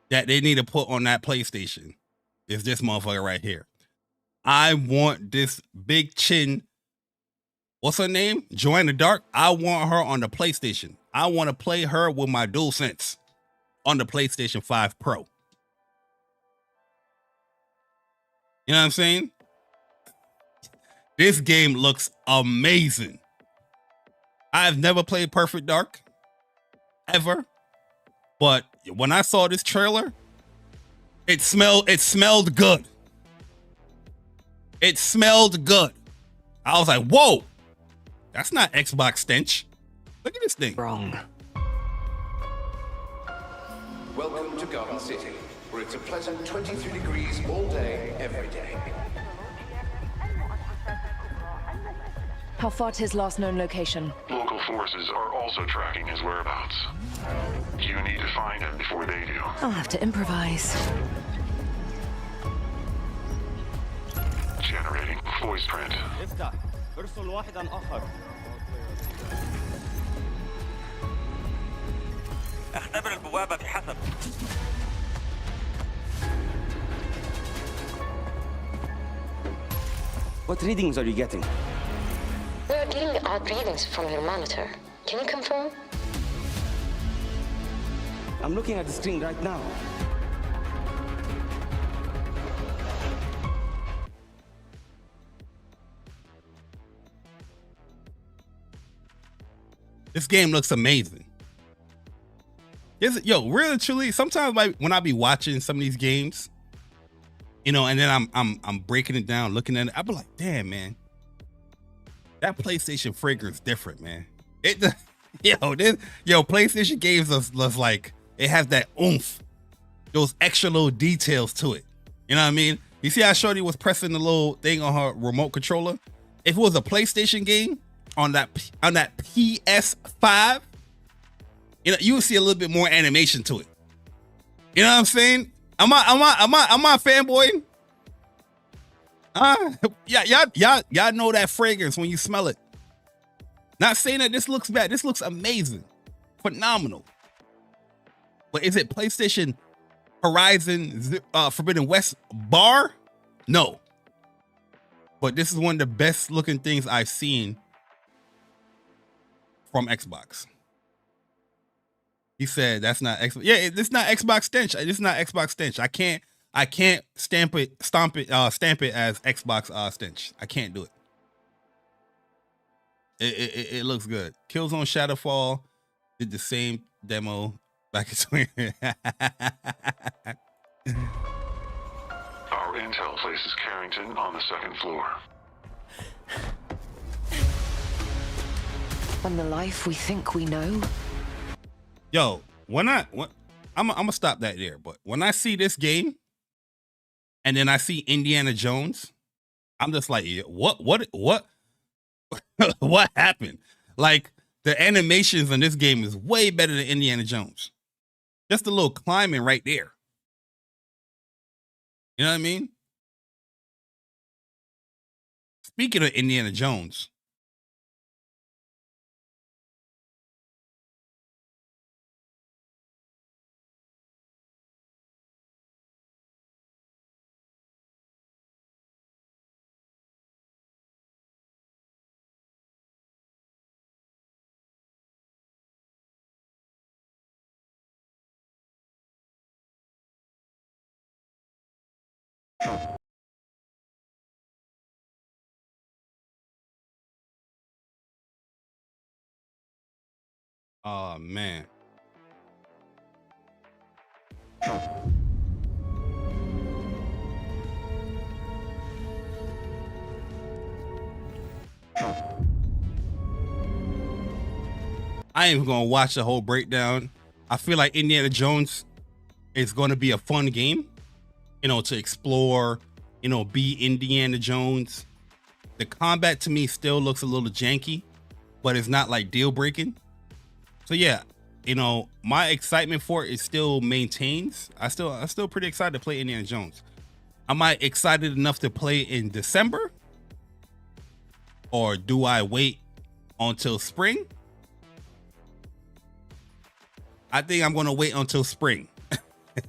that they need to put on that PlayStation, it's this motherfucker right here. I want this big chin. What's her name? Joanna Dark. I want her on the PlayStation. I want to play her with my DualSense on the PlayStation 5 Pro. You know what I'm saying? This game looks amazing. I've never played Perfect Dark ever, but when I saw this trailer, it smelled good. It smelled good. I was like, whoa, that's not Xbox stench. Look at this thing.
Wrong.
Welcome to Garden City, where it's a pleasant 23 degrees all day, every day.
How far to his last known location?
Local forces are also tracking his whereabouts. You need to find him before they do.
I'll have to improvise.
Generating voice print.
افتح ارسل واحدا آخر. اختبر البوابة بحسب. What readings are you getting?
We are getting odd readings from your monitor. Can you confirm?
I'm looking at the screen right now.
This game looks amazing. Yo, really, truly, sometimes when I be watching some of these games, you know, and then I'm breaking it down, looking at it, I be like, damn, man, that PlayStation fragrance different, man. PlayStation games was like, it has that oomph, those extra little details to it. You know what I mean? You see how Shorty was pressing the little thing on her remote controller? If it was a PlayStation game on that PS5, you know, you would see a little bit more animation to it. You know what I'm saying? Am I fanboy? Y'all know that fragrance when you smell it. Not saying that this looks bad. This looks amazing, phenomenal. But is it PlayStation Horizon Forbidden West bar? No. But this is one of the best looking things I've seen from Xbox. He said that's not Xbox. Yeah, it's not Xbox stench. It's not Xbox stench. I can't stamp it as Xbox stench. I can't do it. It looks good. Killzone Shadowfall did the same demo back in 20.
Our intel places Carrington on the second floor.
On the life we think we know?
Yo, I'm gonna stop that there. But when I see this game, and then I see Indiana Jones, I'm just like, what what happened? Like, the animations in this game is way better than Indiana Jones. Just a little climbing right there. You know what I mean? Speaking of Indiana Jones, oh man. I ain't gonna watch the whole breakdown. I feel like Indiana Jones is gonna be a fun game, you know, to explore, you know, be Indiana Jones. The combat to me still looks a little janky, but it's not like deal breaking. So yeah, you know, my excitement for it still maintains. I'm still pretty excited to play Indiana Jones. Am I excited enough to play in December? Or do I wait until spring? I think I'm gonna wait until spring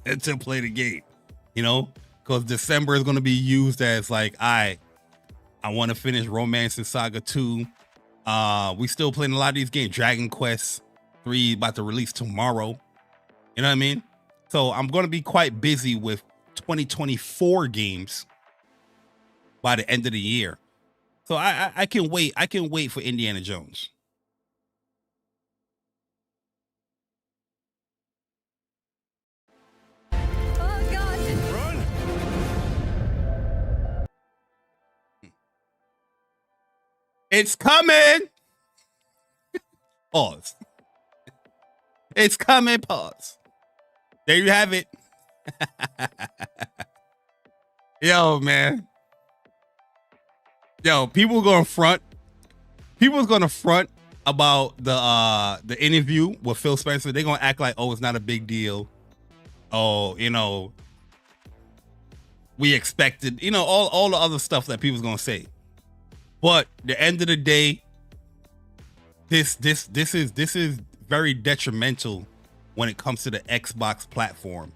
to play the game. You know, because December is gonna be used as like, I want to finish Romance and Saga 2. We still playing a lot of these games. Dragon Quest 3 about to release tomorrow. You know what I mean? So I'm gonna be quite busy with 2024 games by the end of the year. So I can wait. I can wait for Indiana Jones.
Oh God!
It's coming. Pause. It's coming. Pause. There you have it. Yo, man. Yo, people gonna front. People's gonna front about the interview with Phil Spencer. They're gonna act like, oh, it's not a big deal. Oh, you know, we expected, you know, all the other stuff that people's gonna say. But the end of the day, this is very detrimental when it comes to the Xbox platform.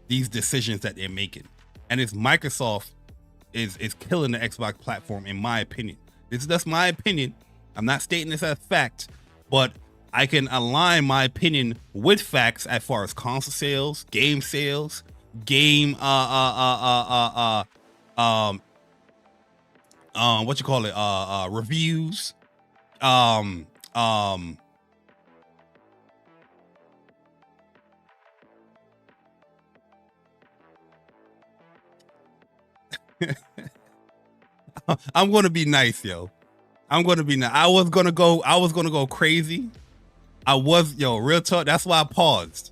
These decisions that they're making, and it's Microsoft is killing the Xbox platform, in my opinion. This is just my opinion. I'm not stating this as fact, but I can align my opinion with facts as far as console sales, game game what you call it, reviews, I'm gonna be nice, yo. I'm gonna be nice. I was gonna go crazy. Real talk. That's why I paused.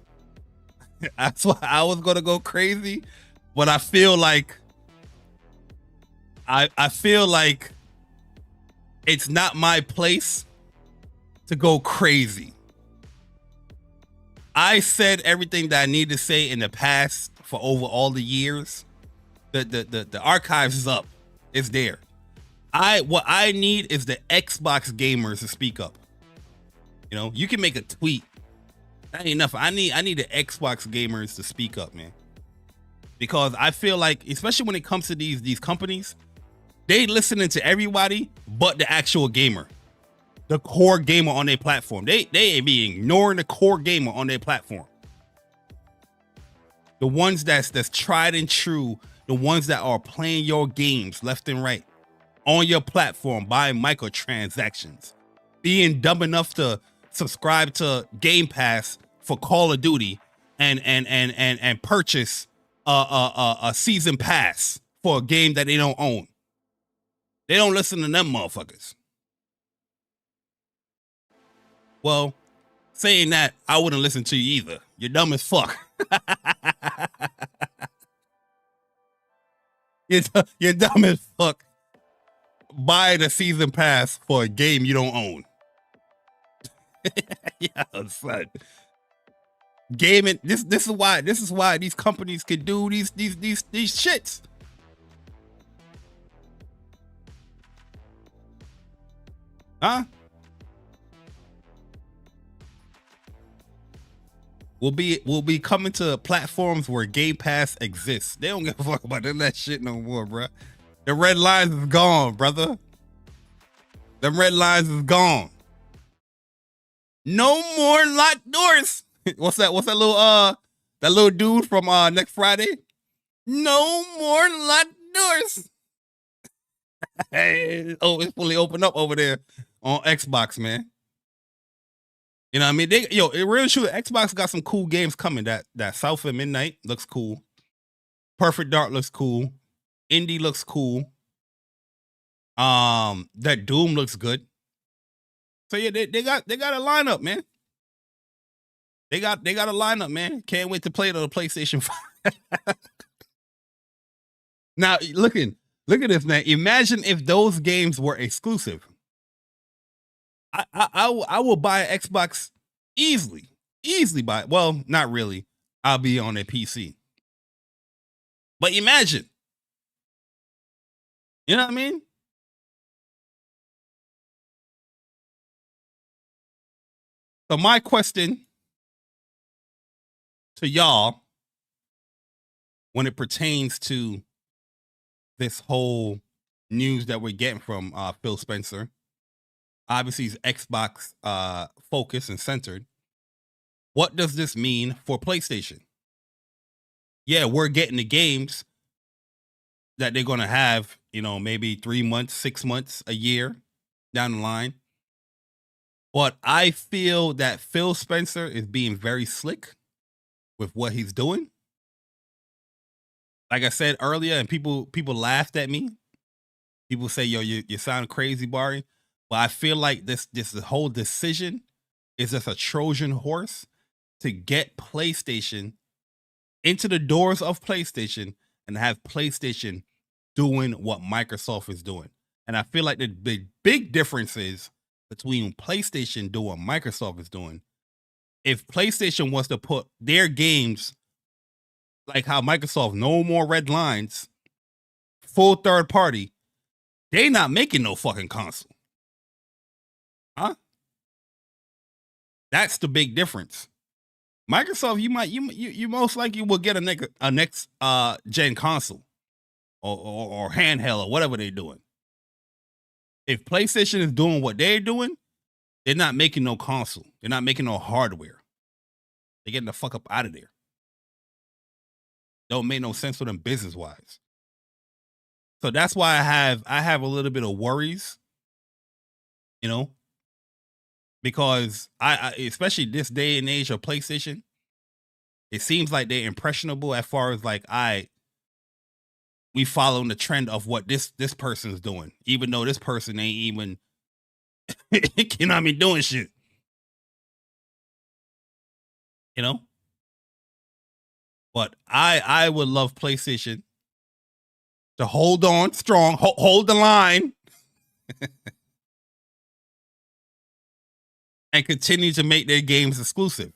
That's why I was gonna go crazy, but I feel like I feel like it's not my place to go crazy. I said everything that I need to say in the past for over all the years. The archives is up. It's there. What I need is the Xbox gamers to speak up. You know, you can make a tweet. That ain't enough. I need the Xbox gamers to speak up, man. Because I feel like, especially when it comes to these companies, they listening to everybody but the actual gamer, the core gamer on their platform. They be ignoring the core gamer on their platform. The ones that's tried and true, the ones that are playing your games left and right on your platform, buying microtransactions, being dumb enough to subscribe to Game Pass for Call of Duty and purchase a season pass for a game that they don't own. They don't listen to them motherfuckers. Well, saying that, I wouldn't listen to you either. You're dumb as fuck. You're dumb as fuck. Buy the season pass for a game you don't own. Yeah, son. Gaming. This is why these companies can do these shits. Huh? We'll be coming to platforms where Game Pass exists. They don't give a fuck about that shit no more, bruh. The red lines is gone, brother. Them red lines is gone. No more locked doors. What's that little dude from next Friday? No more locked doors. Hey, oh, it's fully opened up over there on Xbox, man. You know what I mean? It really true. Xbox got some cool games coming. That South of Midnight looks cool. Perfect Dark looks cool. Indie looks cool. That Doom looks good. So yeah, they got a lineup, man. They got a lineup, man. Can't wait to play it on the PlayStation 5. Now, look at this, man. Imagine if those games were exclusive. I will buy an Xbox easily buy. Well, not really. I'll be on a PC. But imagine, you know what I mean? So my question to y'all when it pertains to this whole news that we're getting from Phil Spencer. Obviously, he's Xbox focused and centered. What does this mean for PlayStation? Yeah, we're getting the games that they're going to have, you know, maybe 3 months, 6 months, a year down the line. But I feel that Phil Spencer is being very slick with what he's doing. Like I said earlier, and people laughed at me. People say, yo, you sound crazy, Bari. But I feel like this whole decision is just a Trojan horse to get PlayStation into the doors of PlayStation and have PlayStation doing what Microsoft is doing. And I feel like the big difference is between PlayStation doing what Microsoft is doing. If PlayStation wants to put their games like how Microsoft, no more red lines, full third party, they not making no fucking console. Huh? That's the big difference. Microsoft, you most likely will get a next gen console or handheld or whatever they're doing. If PlayStation is doing what they're doing, they're not making no console. They're not making no hardware. They're getting the fuck up out of there. Don't make no sense for them business wise. So that's why I have a little bit of worries, you know, because I especially this day and age of PlayStation, it seems like they're impressionable as far as like we following the trend of what this person is doing, even though this person ain't even you know what I mean, doing shit. You know? But I would love PlayStation to hold on strong, hold the line, and continue to make their games exclusive.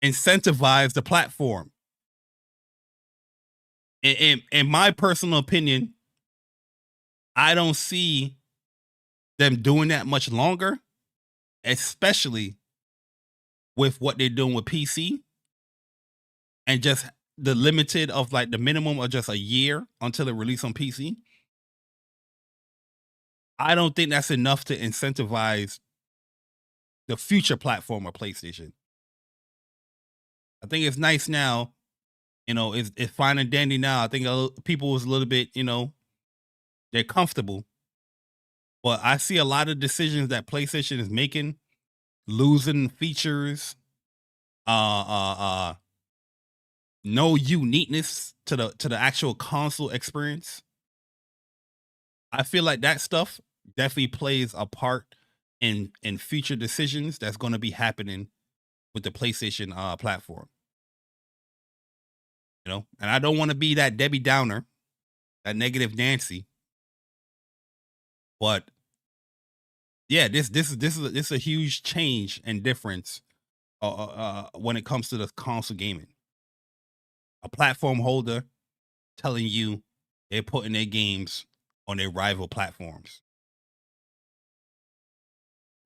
Incentivize the platform. In my personal opinion, I don't see them doing that much longer, especially with what they're doing with PC and just the limited of like the minimum of just a year until it release on PC. I don't think that's enough to incentivize the future platform of PlayStation. I think it's nice now, you know, it's fine and dandy now. I think people was a little bit, you know, they're comfortable. But I see a lot of decisions that PlayStation is making, losing features, no uniqueness to the actual console experience. I feel like that stuff definitely plays a part in future decisions that's going to be happening with the PlayStation platform. You know, and I don't want to be that Debbie Downer, that negative Nancy. But yeah, this is a huge change and difference when it comes to the console gaming. A platform holder telling you they're putting their games on their rival platforms.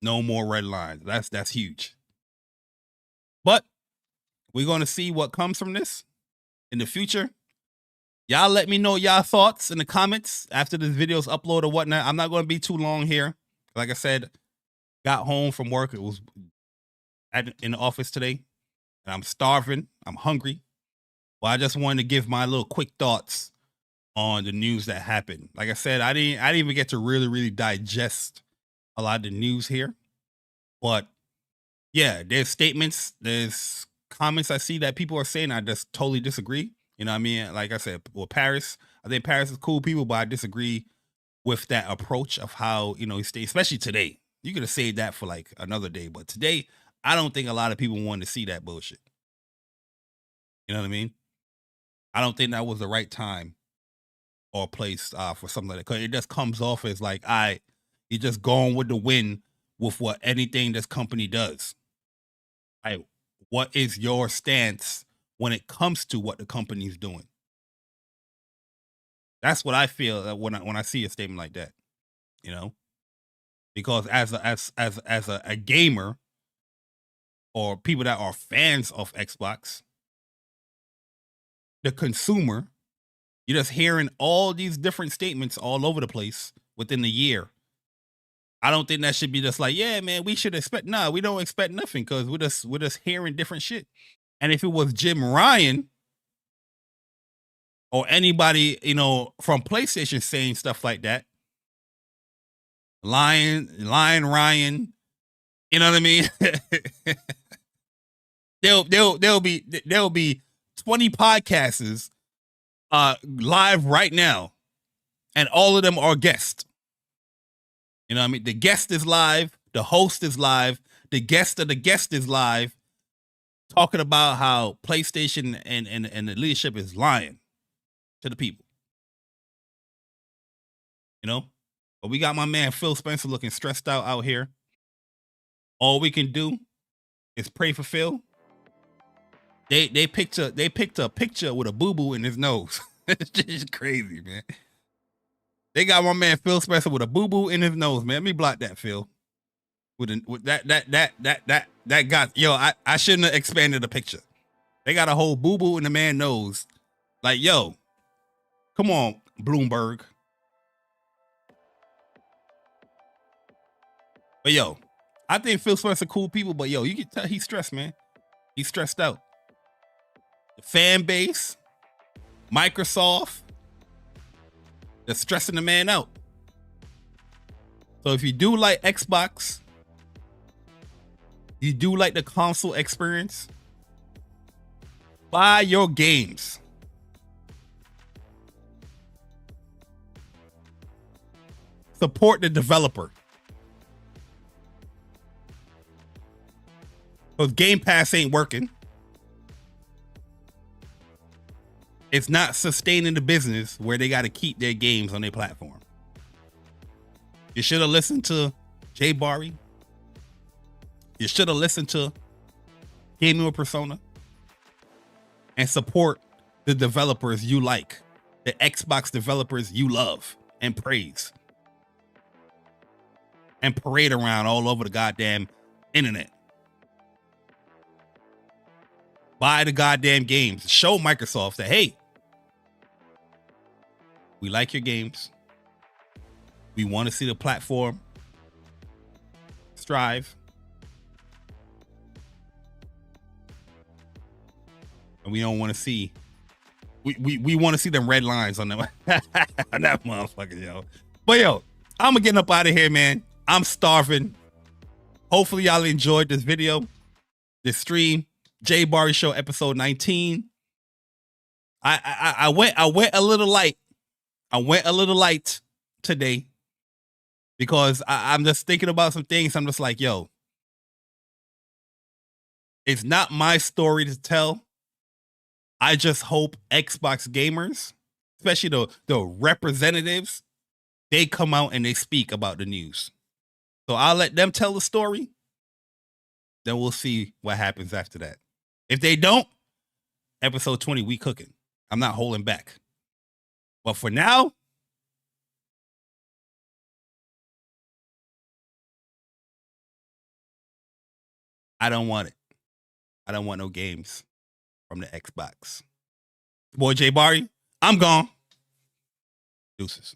No more red lines. That's huge. But we're going to see what comes from this in the future. Y'all let me know y'all thoughts in the comments after this video's upload or whatnot. I'm not going to be too long here. Like I said, got home from work. It was in the office today, and I'm starving. I'm hungry. Well, I just wanted to give my little quick thoughts on the news that happened. Like I said, I didn't even get to really digest a lot of the news here. But yeah, there's statements, there's comments I see that people are saying I just totally disagree. You know what I mean? Like I said, well, Paris, I think Paris is cool people, but I disagree with that approach of how, you know, he stayed, especially today. You could have saved that for like another day, but today, I don't think a lot of people wanted to see that bullshit. You know what I mean? I don't think that was the right time or place for something like that, because it just comes off as like, you're just going with the wind with what anything this company does. What is your stance when it comes to what the company's doing? That's what I feel when I see a statement like that, you know, because as a gamer, or people that are fans of Xbox, the consumer, you're just hearing all these different statements all over the place within the year. I don't think that should be just like, yeah, man, we should expect. Nah, we don't expect nothing because we're just hearing different shit. And if it was Jim Ryan or anybody, you know, from PlayStation saying stuff like that, Lion Ryan, you know what I mean? there'll be 20 podcasters live right now, and all of them are guests. You know what I mean? The guest is live, the host is live, the guest of the guest is live, talking about how PlayStation and the leadership is lying to the people. You know? But we got my man Phil Spencer looking stressed out here. All we can do is pray for Phil. They picked a picture with a boo-boo in his nose. It's just crazy, man. They got my man Phil Spencer with a boo-boo in his nose, man. Let me block that, Phil. With that got, yo, I shouldn't have expanded the picture. They got a whole boo-boo in the man's nose. Like, yo, come on, Bloomberg. But yo, I think Phil Spencer cool people, but yo, you can tell he's stressed, man. He's stressed out. The fan base, Microsoft, they're stressing the man out. So if you do like Xbox, you do like the console experience, buy your games. Support the developer. Because Game Pass ain't working. It's not sustaining the business where they got to keep their games on their platform. You should have listened to JayBari. You should have listened to Gaming with Persona and support the developers you like, the Xbox developers you love and praise, and parade around all over the goddamn internet. Buy the goddamn games. Show Microsoft that, hey, we like your games. We want to see the platform strive. And we don't want to see, we want to see them red lines on them on that motherfucker, yo. But yo, I'm getting up out of here, man. I'm starving. Hopefully y'all enjoyed this video, this stream. JayBari Show episode 19. I went a little light. I went a little light today because I'm just thinking about some things. I'm just like, yo, it's not my story to tell. I just hope Xbox gamers, especially the representatives, they come out and they speak about the news. So I'll let them tell the story. Then we'll see what happens after that. If they don't, episode 20, we cooking. I'm not holding back. But for now, I don't want it. I don't want no games from the Xbox. Boy JayBari, I'm gone. Deuces.